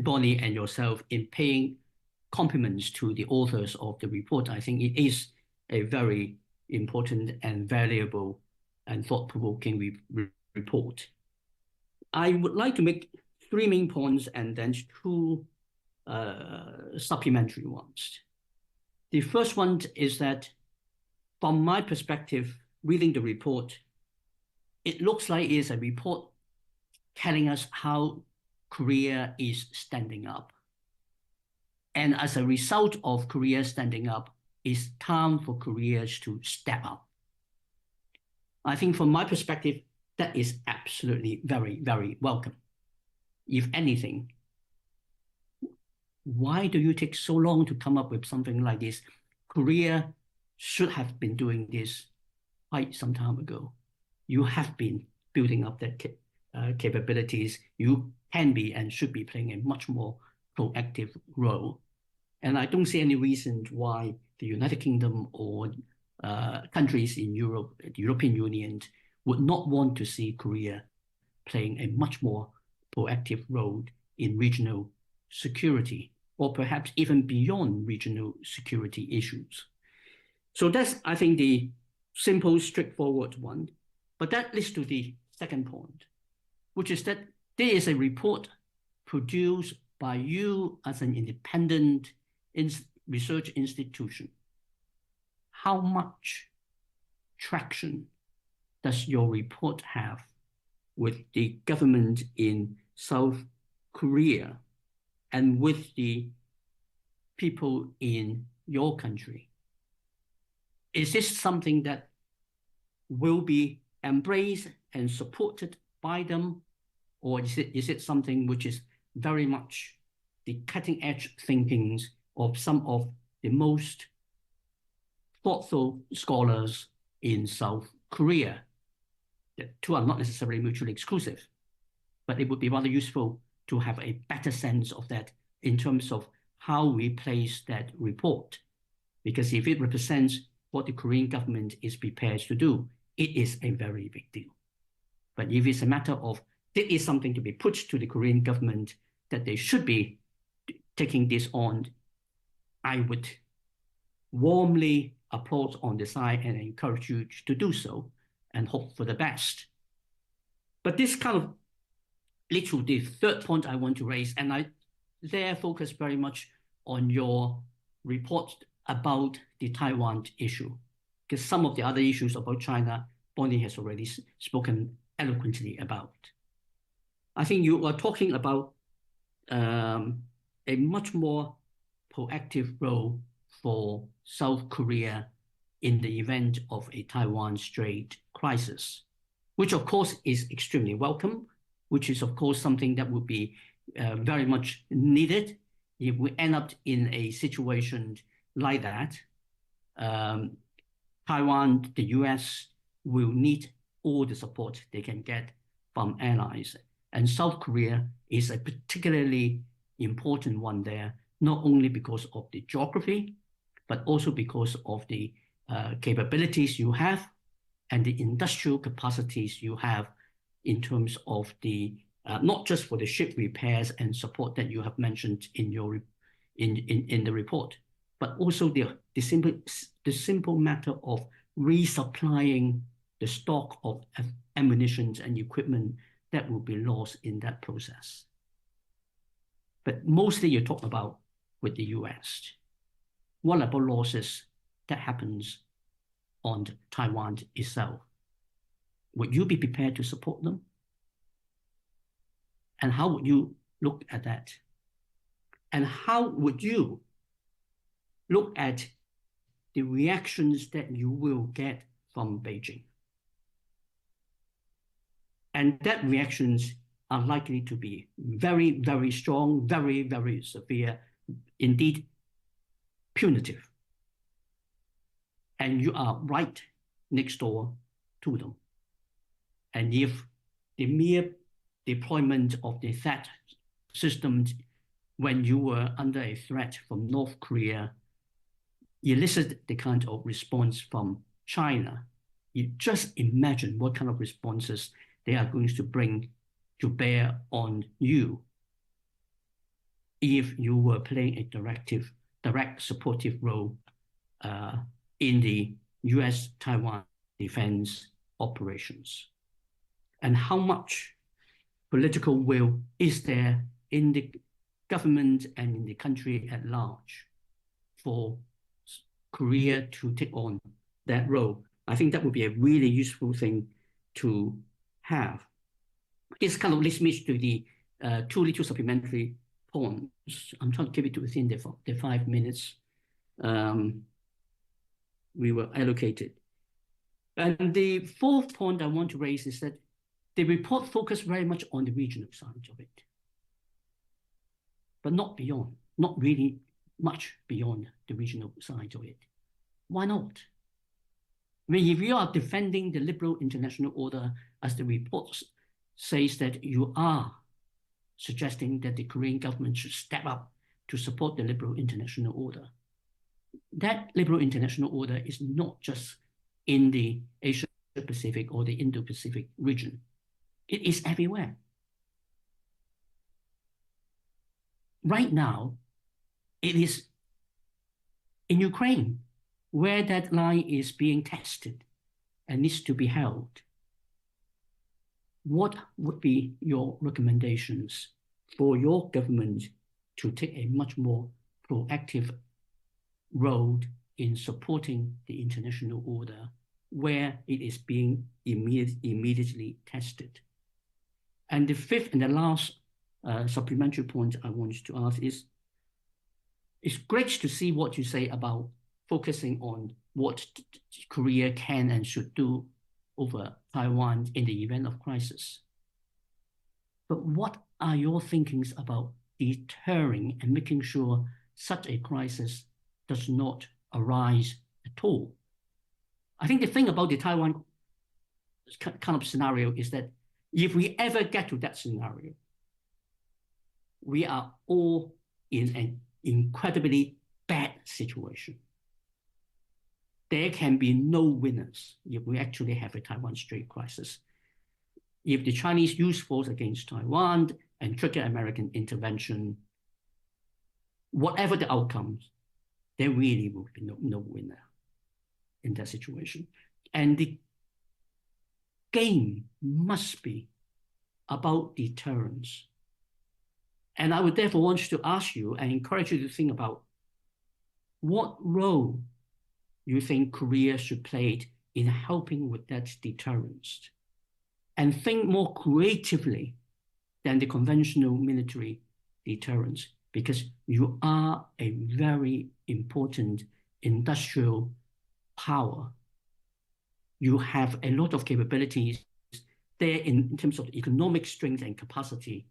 Bonnie and yourself in paying compliments to the authors of the report. I think it is a very important and valuable and thought-provoking report. I would like to make three main points and then two supplementary ones. The first one is that, from my perspective, reading the report, it looks like it's a report telling us how Korea is standing up. And as a result of Korea standing up, it's time for Korea to step up. I think from my perspective, that is absolutely very, very welcome. If anything, why do you take so long to come up with something like this? Korea should have been doing this quite some time ago. You have been building up that capabilities. You can be and should be playing a much more proactive role. And I don't see any reason why the United Kingdom or countries in Europe, the European Union, would not want to see Korea playing a much more proactive role in regional security, or perhaps even beyond regional security issues. So that's, I think, the simple, straightforward one. But that leads to the second point, which is that there is a report produced by you as an independent research institution. How much traction does your report have with the government in South Korea and with the people in your country? Is this something that will be embraced and supported by them? Or is it something which is very much the cutting edge thinkings of some of the most thoughtful scholars in South Korea? The two are not necessarily mutually exclusive, but it would be rather useful to have a better sense of that in terms of how we place that report. Because if it represents what the Korean government is prepared to do, it is a very big deal. But if it's a matter of there is something to be put to the Korean government that they should be taking this on, I would warmly applaud on the side and encourage you to do so and hope for the best. But this kind of leads to the third point I want to raise, and I there focus very much on your report about the Taiwan issue, because some of the other issues about China, Bonny has already spoken eloquently about. I think you are talking about a much more proactive role for South Korea in the event of a Taiwan Strait crisis, which of course is extremely welcome, which is of course something that would be very much needed if we end up in a situation like that. Taiwan, the US will need all the support they can get from allies. And South Korea is a particularly important one there, not only because of the geography, but also because of the capabilities you have and the industrial capacities you have in terms of the, not just for the ship repairs and support that you have mentioned in your in the report, but also the simple matter of resupplying the stock of ammunition and equipment that will be lost in that process. But mostly you talk about with the US. What about losses that happens on Taiwan itself? Would you be prepared to support them? And how would you look at that? And how would you look at the reactions that you will get from Beijing? And that reactions are likely to be very, very strong, very, very severe, indeed punitive. And you are right next door to them. And if the mere deployment of the THAAD systems when you were under a threat from North Korea elicit the kind of response from China, you just imagine what kind of responses they are going to bring to bear on you if you were playing a direct supportive role in the US-Taiwan defense operations. And how much political will is there in the government and in the country at large for Korea to take on that role? I think that would be a really useful thing to have. This kind of leads me to the two little supplementary points. I'm trying to keep it within the 5 minutes we were allocated. And the fourth point I want to raise is that the report focused very much on the regional side of it, but not beyond, not really much beyond the regional side of it. Why not? I mean, if you are defending the liberal international order, as the report says that you are suggesting that the Korean government should step up to support the liberal international order. That liberal international order is not just in the Asia-Pacific or the Indo-Pacific region. It is everywhere. Right now, it is in Ukraine, where that line is being tested and needs to be held. What would be your recommendations for your government to take a much more proactive role in supporting the international order where it is being immediately tested? And the fifth and the last supplementary point I want to ask is, it's great to see what you say about focusing on what Korea can and should do over Taiwan in the event of crisis. But what are your thinkings about deterring and making sure such a crisis does not arise at all? I think the thing about the Taiwan kind of scenario is that if we ever get to that scenario, we are all in an incredibly bad situation. There can be no winners if we actually have a Taiwan Strait crisis. If the Chinese use force against Taiwan and trigger American intervention, whatever the outcomes, there really will be no winner in that situation. And the game must be about deterrence. And I would therefore want to ask you and encourage you to think about what role you think Korea should play in helping with that deterrence, and think more creatively than the conventional military deterrence, because you are a very important industrial power. You have a lot of capabilities there in terms of economic strength and capacity,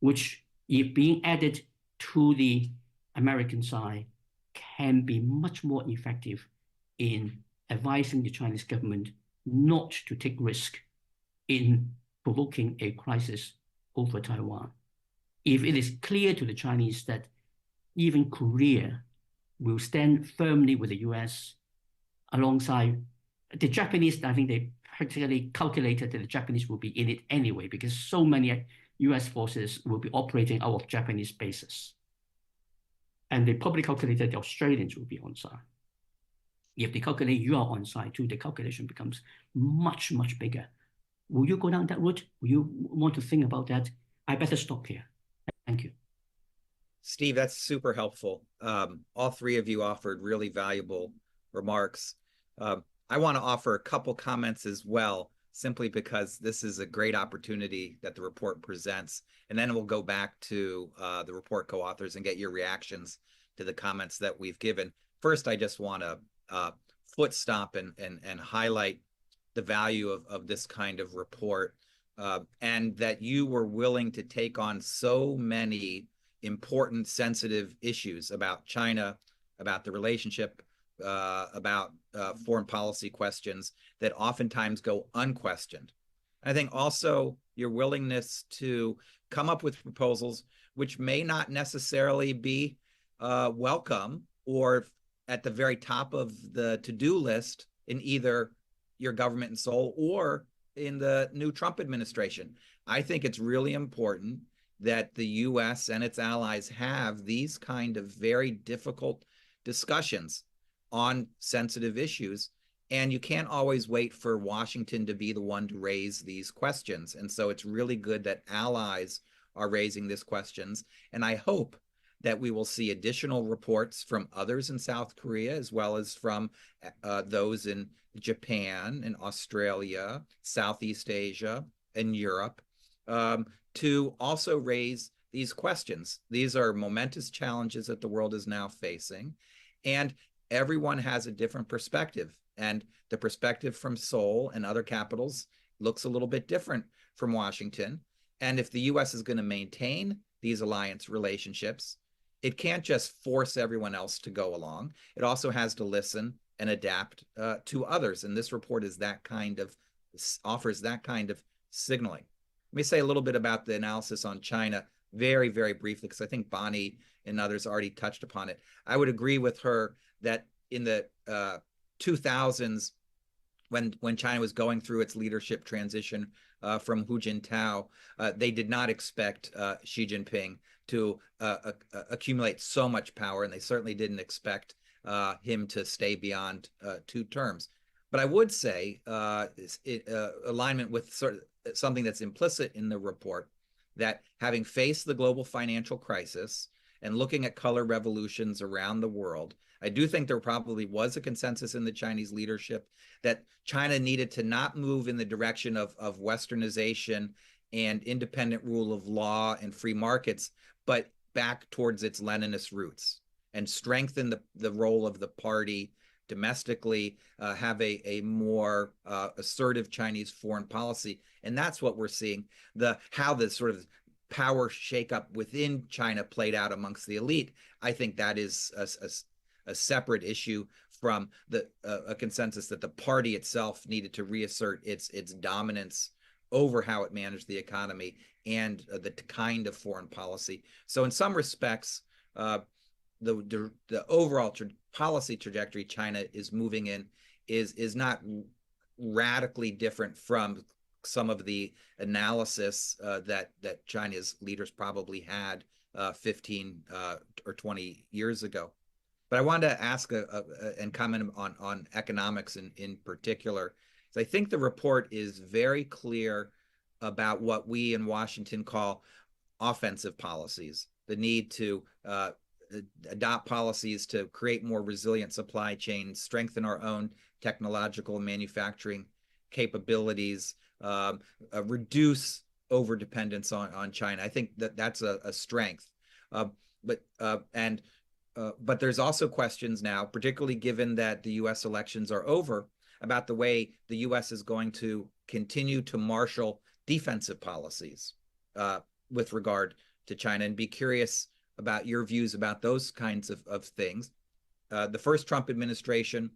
which, if being added to the American side, can be much more effective in advising the Chinese government not to take risk in provoking a crisis over Taiwan. If it is clear to the Chinese that even Korea will stand firmly with the US alongside the Japanese, I think they practically calculated that the Japanese will be in it anyway, because so many US forces will be operating out of Japanese bases. And they probably calculated the Australians will be on side. If they calculate you are on side too, the calculation becomes much, much bigger. Will you go down that route? Will you want to think about that? I better stop here. Thank you. Steve, that's super helpful. All three of you offered really valuable remarks. I want to offer a couple comments as well, simply because this is a great opportunity that the report presents. And then we'll go back to the report co-authors and get your reactions to the comments that we've given. First, I just want to foot stomp and highlight the value of this kind of report, and that you were willing to take on so many important, sensitive issues about China, about the relationship, about foreign policy questions that oftentimes go unquestioned. I think also your willingness to come up with proposals which may not necessarily be welcome or at the very top of the to-do list in either your government in Seoul or in the new Trump administration. I think it's really important that the US and its allies have these kind of very difficult discussions on sensitive issues. And you can't always wait for Washington to be the one to raise these questions. And so it's really good that allies are raising these questions. And I hope that we will see additional reports from others in South Korea, as well as from those in Japan and Australia, Southeast Asia, and Europe, to also raise these questions. These are momentous challenges that the world is now facing, and everyone has a different perspective. And the perspective from Seoul and other capitals looks a little bit different from Washington. And if the US is going to maintain these alliance relationships, it can't just force everyone else to go along. It also has to listen and adapt to others. And this report is that kind of, offers that kind of signaling. Let me say a little bit about the analysis on China very, very briefly, because I think Bonny and others already touched upon it. I would agree with her that in the 2000s, when China was going through its leadership transition from Hu Jintao, they did not expect Xi Jinping to accumulate so much power, and they certainly didn't expect him to stay beyond 2 terms. But I would say, alignment with sort of something that's implicit in the report, that having faced the global financial crisis and looking at color revolutions around the world, I do think there probably was a consensus in the Chinese leadership that China needed to not move in the direction of westernization and independent rule of law and free markets, but back towards its Leninist roots and strengthen the role of the party domestically, have a more assertive Chinese foreign policy. And that's what we're seeing, how the sort of power shakeup within China played out amongst the elite. I think that is a separate issue from a consensus that the party itself needed to reassert its dominance over how it managed the economy and the kind of foreign policy. So in some respects, the overall policy trajectory China is moving in is not radically different from some of the analysis that China's leaders probably had 15 or 20 years ago. But I wanted to ask and comment on economics in particular. So I think the report is very clear about what we in Washington call offensive policies, the need to adopt policies to create more resilient supply chains, strengthen our own technological and manufacturing capabilities, reduce overdependence on China. I think that's a strength. But there's also questions now, particularly given that the U.S. elections are over, about the way the U.S. is going to continue to marshal defensive policies with regard to China, and be curious about your views about those kinds of things. The first Trump administration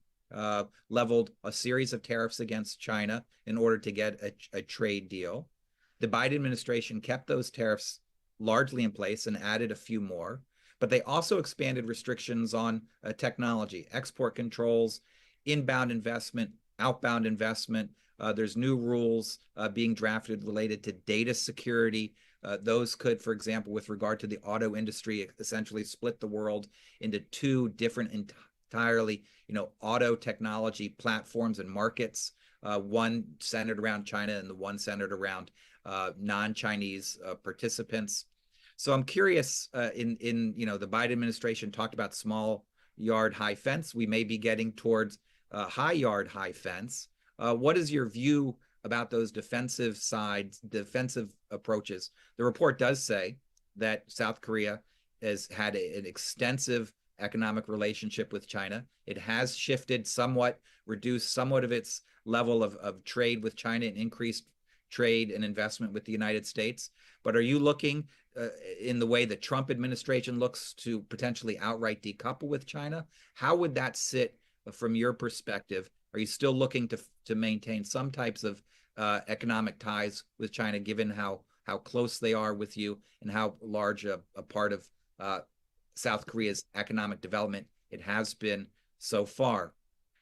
leveled a series of tariffs against China in order to get a trade deal. The Biden administration kept those tariffs largely in place and added a few more, but they also expanded restrictions on technology, export controls, inbound investment, outbound investment. There's new rules being drafted related to data security. Those could, for example, with regard to the auto industry, essentially split the world into two different entirely, auto technology platforms and markets, one centered around China and the one centered around non-Chinese participants. So I'm curious, in the Biden administration talked about small yard, high fence. We may be getting towards high yard, high fence. What is your view about those defensive approaches? The report does say that South Korea has had an extensive economic relationship with China. It has shifted somewhat, reduced somewhat of its level of trade with China and increased trade and investment with the United States. But are you looking in the way the Trump administration looks to potentially outright decouple with China? How would that sit from your perspective? Are you still looking to maintain some types of economic ties with China, given how close they are with you and how large a part of South Korea's economic development it has been so far?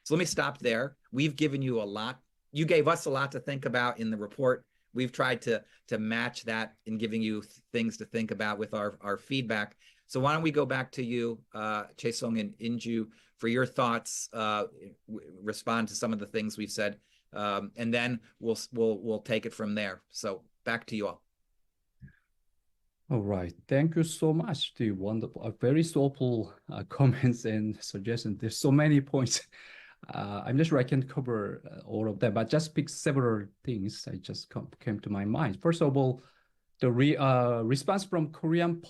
So let me stop there. We've given you a lot. You gave us a lot to think about in the report. We've tried to match that in giving you things to think about with our feedback. So why don't we go back to you, Chaesung and Injoo, for your thoughts, respond to some of the things we've said, and then we'll take it from there. So back to you all. All right. Thank you so much. The wonderful, very thoughtful comments and suggestions. There's so many points. I'm not sure I can cover all of them, but just pick several things that just came to my mind. First of all, the response from Korean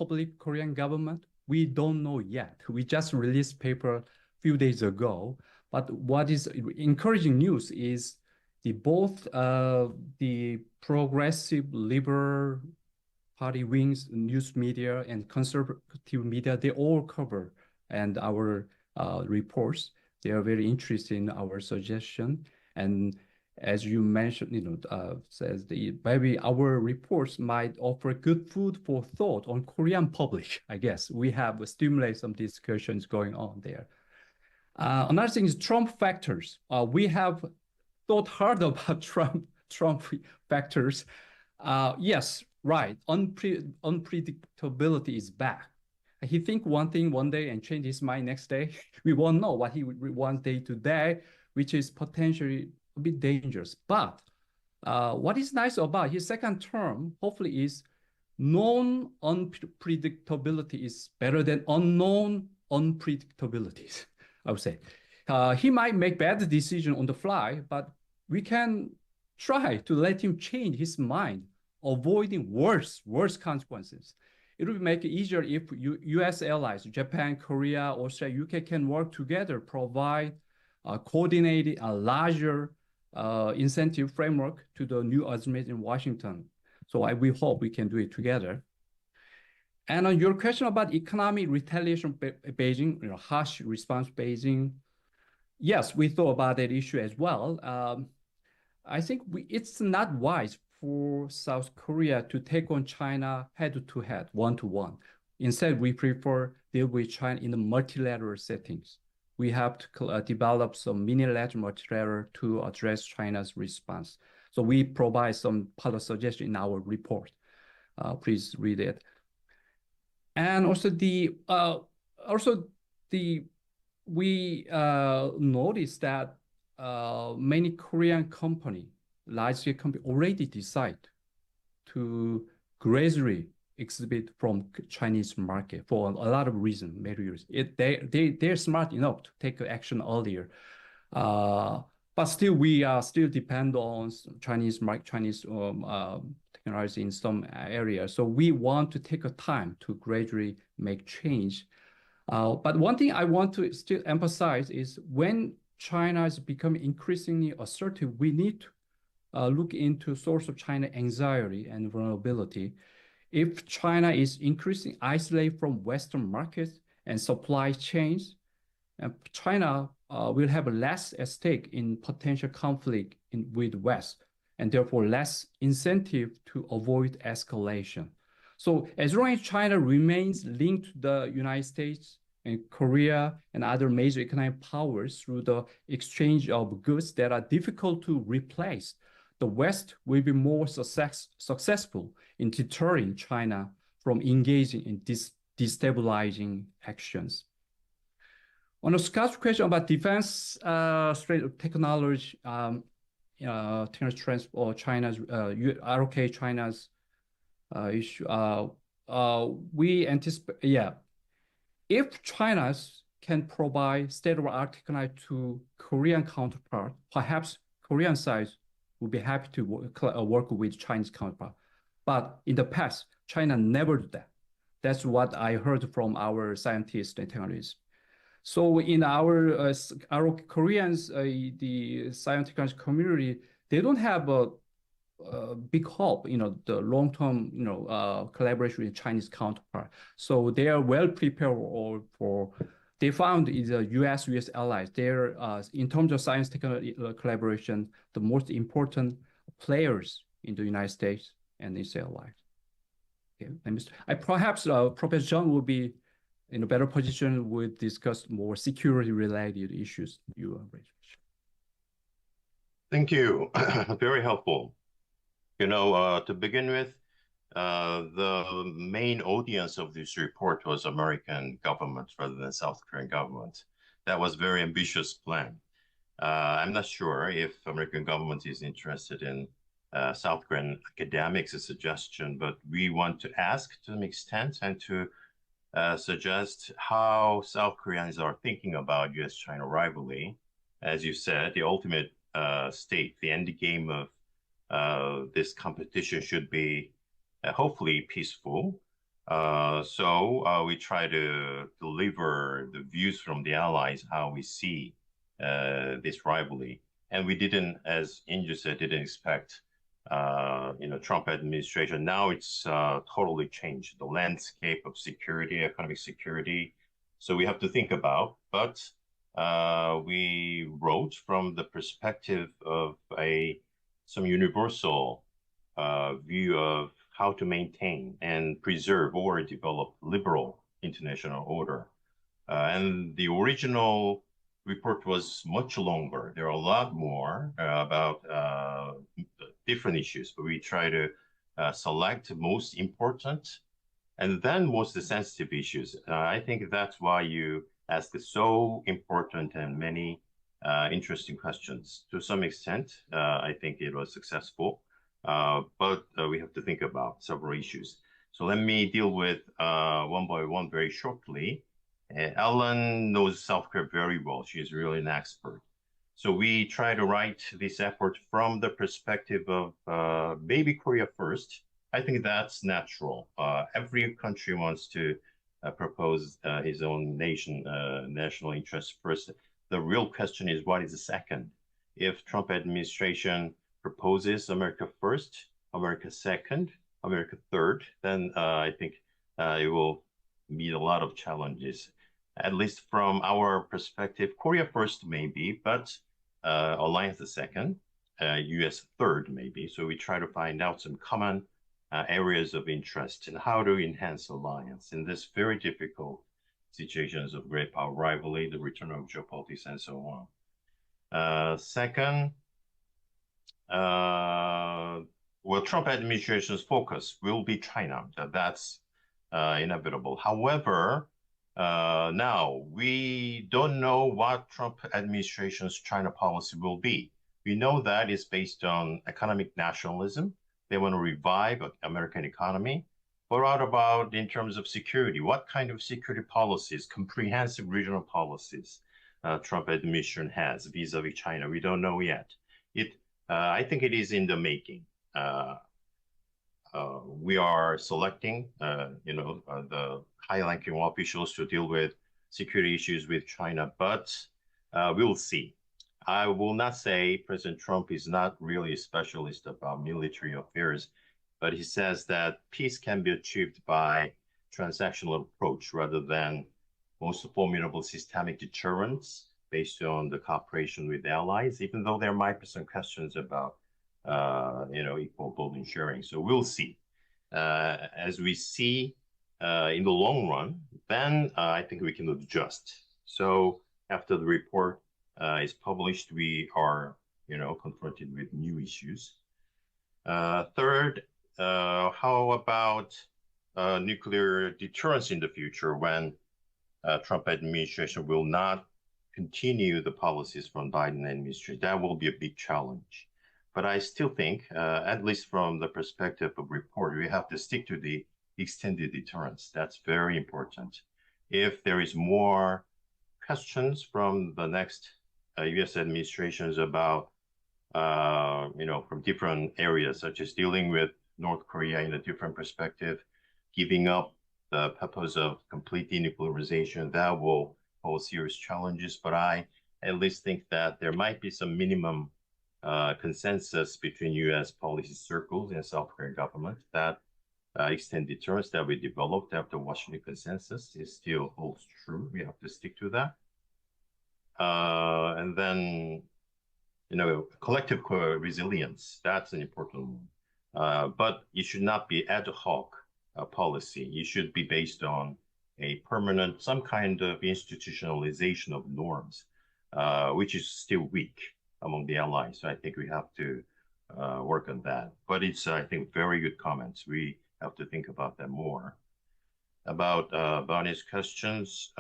government, we don't know yet. We just released paper a few days ago. But what is encouraging news is both the progressive liberal party wings, news media, and conservative media, they all cover and our reports. They are very interested in our suggestion. And as you mentioned, says maybe our reports might offer good food for thought on Korean public. I guess we have stimulated some discussions going on there. Another thing is Trump factors. We have thought hard about Trump factors. Yes, right. Unpredictability is back. He think one thing one day and change his mind next day. We won't know what he would want day to day, which is potentially a bit dangerous. But what is nice about his second term, hopefully, is known unpredictability is better than unknown unpredictabilities, I would say. He might make bad decision on the fly, but we can try to let him change his mind, avoiding worse consequences. It would make it easier if U.S. allies, Japan, Korea, Australia, UK can work together, provide coordinated a larger incentive framework to the new administration in Washington. So we hope we can do it together. And on your question about economic retaliation, Beijing, harsh response, Beijing, yes, we thought about that issue as well. I think it's not wise for South Korea to take on China head-to-head, one-to-one. Instead, we prefer deal with China in the multilateral settings. We have to develop some mini-lateral multilateral to address China's response. So we provide some part of suggestion in our report. Please read it. And also we noticed that many Korean company, large company already decide to gradually exhibit from Chinese market for a lot of reasons, many reasons. They're smart enough to take action earlier. But still, we are still depend on Chinese technology in some areas. So we want to take a time to gradually make change. But one thing I want to still emphasize is when China is becoming increasingly assertive, we need to look into source of China anxiety and vulnerability. If China is increasingly isolated from Western markets and supply chains, China will have less at stake in potential conflict with West, and therefore less incentive to avoid escalation. So as long as China remains linked to the United States and Korea and other major economic powers through the exchange of goods that are difficult to replace, the West will be more successful in deterring China from engaging in destabilizing actions. On Scott's question about defense technology, technology transfer or China's allocate China's issue, we anticipate, if China can provide state-of-the-art technology to Korean counterpart, perhaps Korean side would be happy to work with Chinese counterpart. But in the past, China never did that. That's what I heard from our scientists and technologists. So in our Koreans, the scientific community, they don't have a big hope, the long-term, collaboration with Chinese counterpart. So they are well prepared they found is the US allies. They're, in terms of science technology collaboration, the most important players in the United States and its allies. Okay, perhaps Professor Chung will be in a better position to discuss more security-related issues you raised. Thank you. Very helpful. To begin with, the main audience of this report was American government rather than South Korean government. That was a very ambitious plan. I'm not sure if American government is interested in South Korean academics' suggestion, but we want to ask to some extent and to suggest how South Koreans are thinking about US-China rivalry. As you said, the ultimate state, the end game of this competition should be hopefully peaceful. So we try to deliver the views from the allies, how we see this rivalry. And we didn't, as Injoo said, didn't expect Trump administration. Now it's totally changed the landscape of security, economic security. So we have to think about, but we wrote from the perspective of some universal view of how to maintain and preserve or develop liberal international order. And the original report was much longer. There are a lot more about different issues, but we try to select the most important and then most sensitive issues. I think that's why you asked so important and many interesting questions. To some extent, I think it was successful, but we have to think about several issues. So let me deal with one by one very shortly. Ellen knows South Korea very well. She's really an expert. So we try to write this effort from the perspective of maybe Korea first. I think that's natural. Every country wants to propose his own national interest first. The real question is, what is the second? If Trump administration proposes America first, America second, America third, then I think it will meet a lot of challenges. At least from our perspective, Korea first maybe, but Alliance the second, US third maybe. So we try to find out some common areas of interest and how to enhance alliance in this very difficult situations of great power rivalry, the return of geopolitics, and so on. Second, well, Trump administration's focus will be China. That's inevitable. However, now we don't know what Trump administration's China policy will be. We know that it's based on economic nationalism. they want to revive the American economy. But what about in terms of security? What kind of security policies, comprehensive regional policies, Trump administration has vis-a-vis China? We don't know yet. I think it is in the making. We are selecting, the high-ranking officials to deal with security issues with China, but we'll see. I will not say President Trump is not really a specialist about military affairs, but he says that peace can be achieved by transactional approach rather than most formidable systemic deterrence based on the cooperation with allies, even though there might be some questions about equal burden sharing. So we'll see. As we see in the long run, then I think we can adjust. So after the report is published, we are, confronted with new issues. Third, how about nuclear deterrence in the future when Trump administration will not continue the policies from Biden administration? That will be a big challenge. But I still think, at least from the perspective of report, we have to stick to the extended deterrence. That's very important. If there is more questions from the next U.S. administrations about, from different areas, such as dealing with North Korea in a different perspective, giving up the purpose of complete denuclearization, that will pose serious challenges. But I at least think that there might be some minimum consensus between U.S. policy circles and South Korean government that extended deterrence that we developed after Washington consensus is still holds true. We have to stick to that. And then, collective resilience, that's an important one. But it should not be ad hoc policy. It should be based on a permanent, some kind of institutionalization of norms, which is still weak among the allies. So I think we have to work on that. But it's, I think, very good comments. We have to think about that more. About Bonny's questions,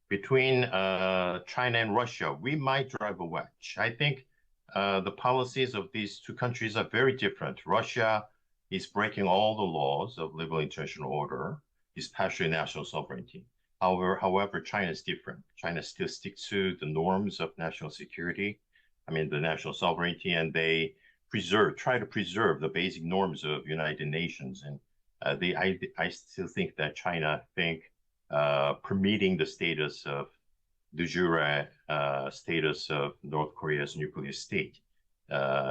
between China and Russia, we might drive a wedge. I think the policies of these two countries are very different. Russia is breaking all the laws of liberal international order, especially national sovereignty. However, China is different. China still sticks to the norms of national security, the national sovereignty, and they try to preserve the basic norms of United Nations. And I still think that China permitting the status of de jure status of North Korea's nuclear state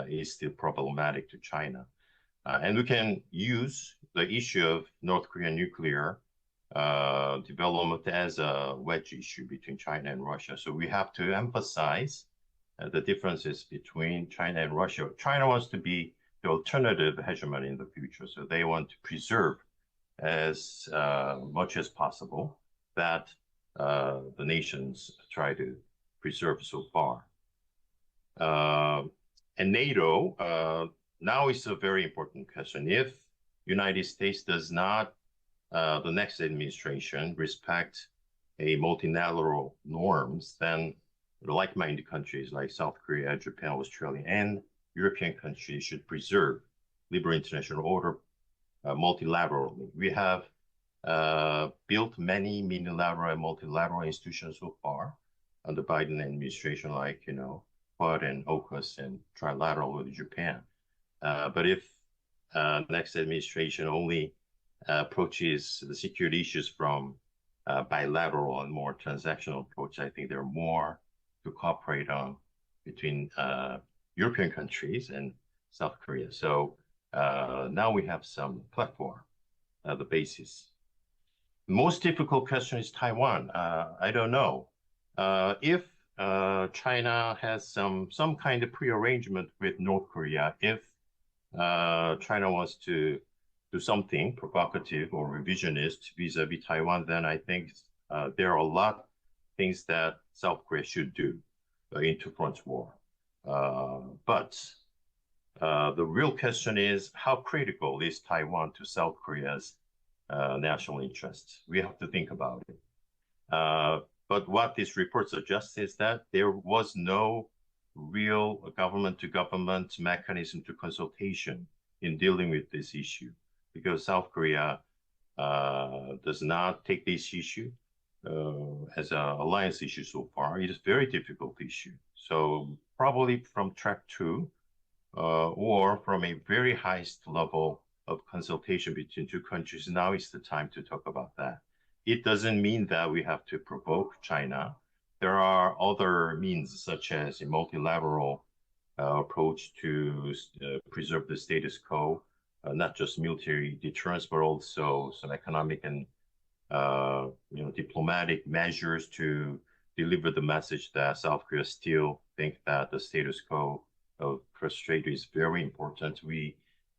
is still problematic to China. And we can use the issue of North Korean nuclear development as a wedge issue between China and Russia. So we have to emphasize the differences between China and Russia. China wants to be the alternative hegemony in the future. So they want to preserve as much as possible that the nations try to preserve so far. And NATO, now is a very important question. If United States does not, the next administration respect a multilateral norms, then the like-minded countries like South Korea, Japan, Australia, and European countries should preserve liberal international order multilaterally. We have built many unilateral and multilateral institutions so far under Biden administration, like, Quad and AUKUS and trilateral with Japan. But if next administration only approaches the security issues from bilateral and more transactional approach, I think there are more to cooperate on between European countries and South Korea. So now we have some platform, the basis. Most difficult question is Taiwan. I don't know. If China has some kind of pre-arrangement with North Korea, if China wants to do something provocative or revisionist vis-a-vis Taiwan, then I think there are a lot of things that South Korea should do into front war. But the real question is, how critical is Taiwan to South Korea's national interests? We have to think about it. But what this report suggests is that there was no real government-to-government mechanism to consultation in dealing with this issue, because South Korea does not take this issue as an alliance issue so far. It is a very difficult issue. So probably from track 2 or from a very highest level of consultation between two countries, now is the time to talk about that. It doesn't mean that we have to provoke China. There are other means, such as a multilateral approach to preserve the status quo, not just military deterrence, but also some economic and diplomatic measures to deliver the message that South Korea still think that the status quo of cross-strait is very important. We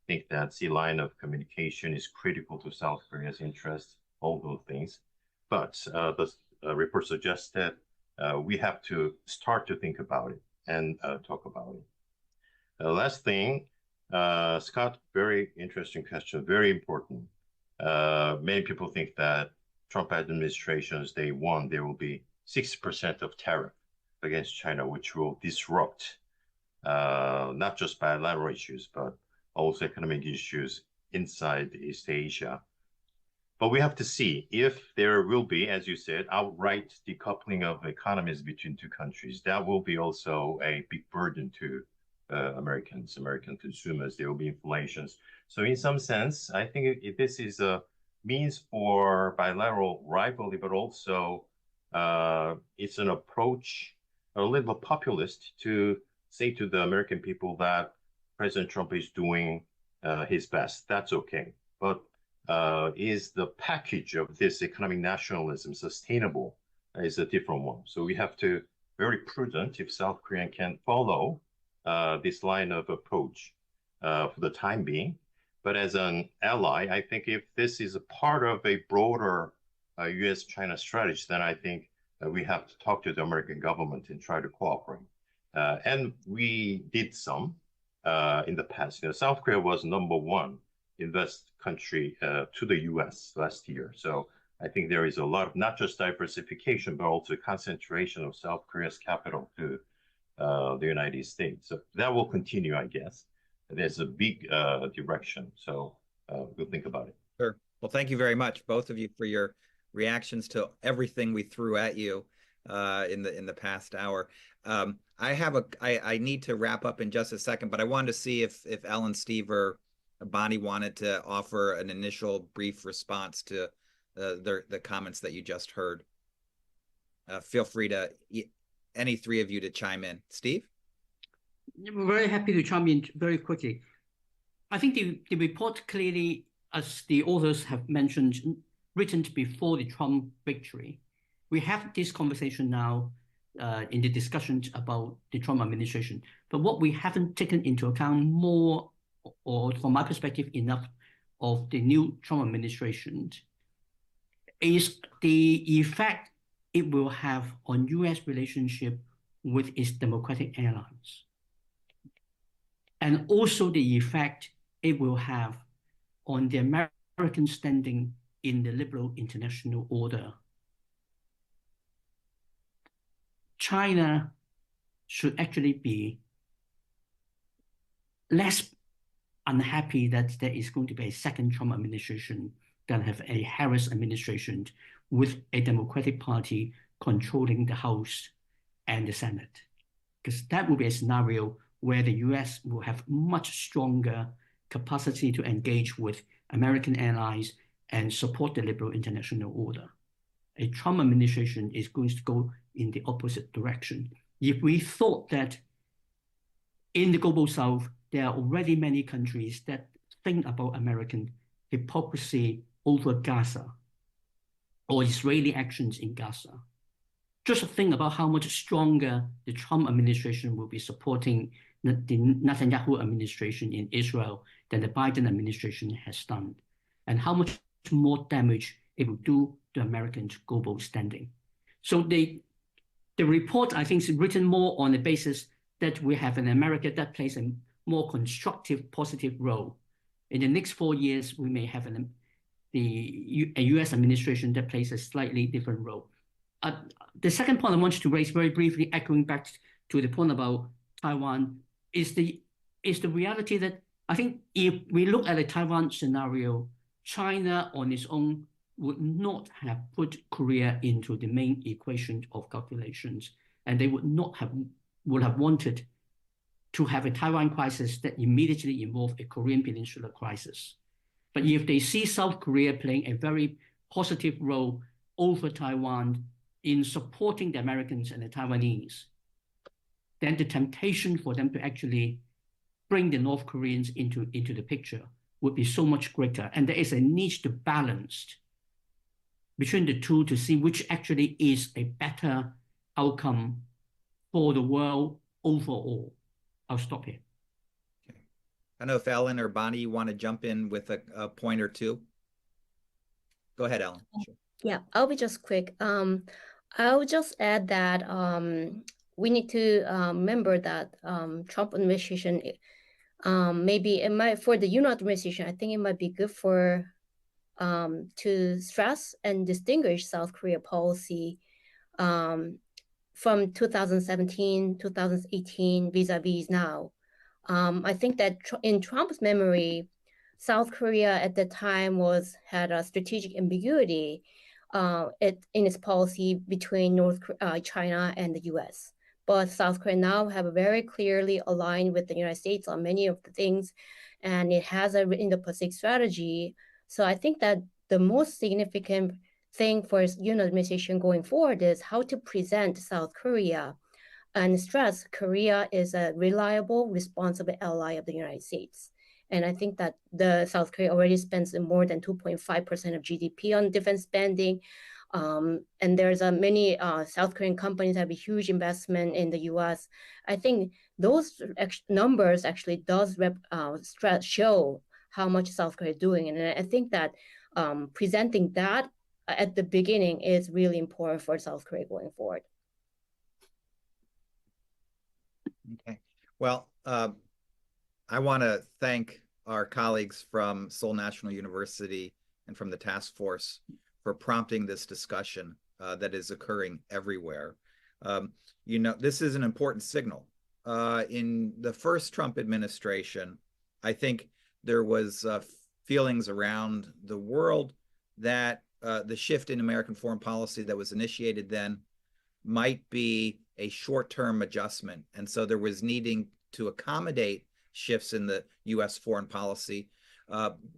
think that the line of communication is critical to South Korea's interests, all those things. But the report suggests that we have to start to think about it and talk about it. The last thing, Scott, very interesting question, very important. Many people think that Trump administration's day one, there will be 60% of tariff against China, which will disrupt not just bilateral issues, but also economic issues inside East Asia. But we have to see if there will be, as you said, outright decoupling of economies between two countries. That will be also a big burden to American consumers. There will be inflations. So in some sense, I think this is a means for bilateral rivalry, but also it's an approach, a little populist, to say to the American people that President Trump is doing his best. That's okay. But is the package of this economic nationalism sustainable is a different one. So we have to be very prudent if South Korea can follow this line of approach for the time being. But as an ally, I think if this is a part of a broader U.S.-China strategy, then I think we have to talk to the American government and try to cooperate. And we did some in the past. South Korea was #1 invest country to the U.S. last year. So I think there is a lot of not just diversification, but also concentration of South Korea's capital to the United States. So that will continue, I guess. There's a big direction. So we'll think about it. Sure. Well, thank you very much, both of you, for your reactions to everything we threw at you in the past hour. I need to wrap up in just a second, but I wanted to see if Ellen, Steve, or Bonny wanted to offer an initial brief response to the comments that you just heard. Feel free to, any three of you, to chime in. Steve? We're very happy to chime in very quickly. I think the report clearly, as the authors have mentioned, written before the Trump victory. We have this conversation now in the discussions about the Trump administration. But what we haven't taken into account more, or from my perspective, enough of the new Trump administration, is the effect it will have on U.S. relationship with its democratic allies. And also the effect it will have on the American standing in the liberal international order. China should actually be less unhappy that there is going to be a second Trump administration than have a Harris administration with a Democratic Party controlling the House and the Senate. Because that will be a scenario where the US will have much stronger capacity to engage with American allies and support the liberal international order. A Trump administration is going to go in the opposite direction. If we thought that in the global South, there are already many countries that think about American hypocrisy over Gaza or Israeli actions in Gaza, just think about how much stronger the Trump administration will be supporting the Netanyahu administration in Israel than the Biden administration has done, and how much more damage it will do to American global standing. So the report, I think, is written more on the basis that we have an America that plays a more constructive, positive role. In the next 4 years, we may have a U.S. administration that plays a slightly different role. The second point I wanted to raise very briefly, echoing back to the point about Taiwan, is the reality that I think if we look at the Taiwan scenario, China on its own would not have put Korea into the main equation of calculations, and they would have wanted to have a Taiwan crisis that immediately involved a Korean Peninsula crisis. But if they see South Korea playing a very positive role over Taiwan in supporting the Americans and the Taiwanese, then the temptation for them to actually bring the North Koreans into the picture would be so much greater. And there is a need to balance between the two to see which actually is a better outcome for the world overall. I'll stop here. Okay. I don't know if Ellen or Bonnie, you want to jump in with a point or two. Go ahead, Ellen. Sure. Yeah, I'll be just quick. I'll just add that we need to remember that Trump administration, maybe it might, for the United administration, I think it might be good for to stress and distinguish South Korea policy from 2017, 2018 vis-a-vis now. I think that in Trump's memory, South Korea at the time had a strategic ambiguity in its policy between China and the US. But South Korea now have very clearly aligned with the United States on many of the things, and it has a Indo-Pacific strategy. So I think that the most significant thing for United administration going forward is how to present South Korea and stress Korea is a reliable, responsible ally of the United States. And I think that the South Korea already spends more than 2.5% of GDP on defense spending. And there's many South Korean companies have a huge investment in the US. I think those numbers actually does show how much South Korea is doing. And I think that presenting that at the beginning is really important for South Korea going forward. Okay. Well, I want to thank our colleagues from Seoul National University and from the task force for prompting this discussion that is occurring everywhere. You know, this is an important signal. In the first Trump administration, I think there was feelings around the world that the shift in American foreign policy that was initiated then might be a short-term adjustment. And so there was needing to accommodate shifts in the U.S. foreign policy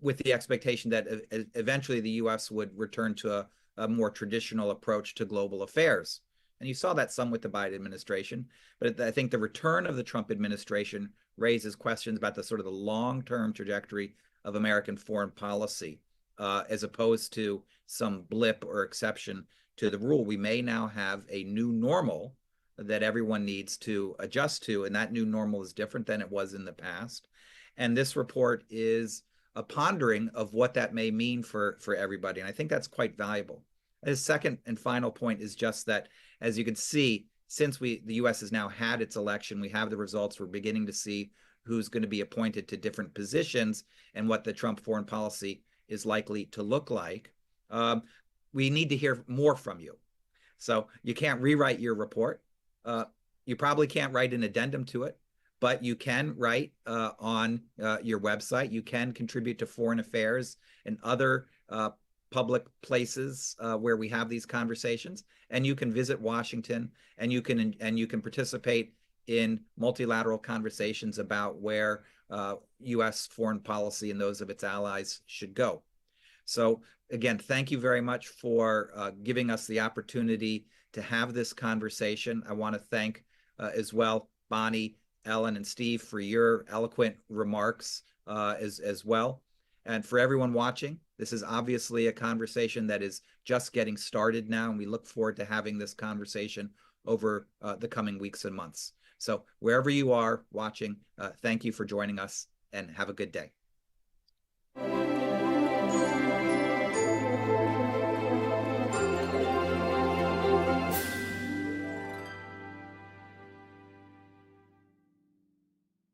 with the expectation that eventually the U.S. would return to a more traditional approach to global affairs. And you saw that some with the Biden administration, but I think the return of the Trump administration raises questions about the sort of the long-term trajectory of American foreign policy, as opposed to some blip or exception to the rule. We may now have a new normal that everyone needs to adjust to, and that new normal is different than it was in the past. And this report is a pondering of what that may mean for everybody, and I think that's quite valuable. The second and final point is just that, as you can see, since the U.S. has now had its election, we have the results, we're beginning to see who's going to be appointed to different positions and what the Trump foreign policy is likely to look like. We need to hear more from you. So you can't rewrite your report. You probably can't write an addendum to it, but you can write on your website. You can contribute to Foreign Affairs and other public places where we have these conversations, and you can visit Washington, and you can participate in multilateral conversations about where U.S. foreign policy and those of its allies should go. So again, thank you very much for giving us the opportunity to have this conversation. I want to thank as well Bonnie, Ellen, and Steve for your eloquent remarks as well. And for everyone watching, this is obviously a conversation that is just getting started now, and we look forward to having this conversation over the coming weeks and months. So wherever you are watching, thank you for joining us, and have a good day.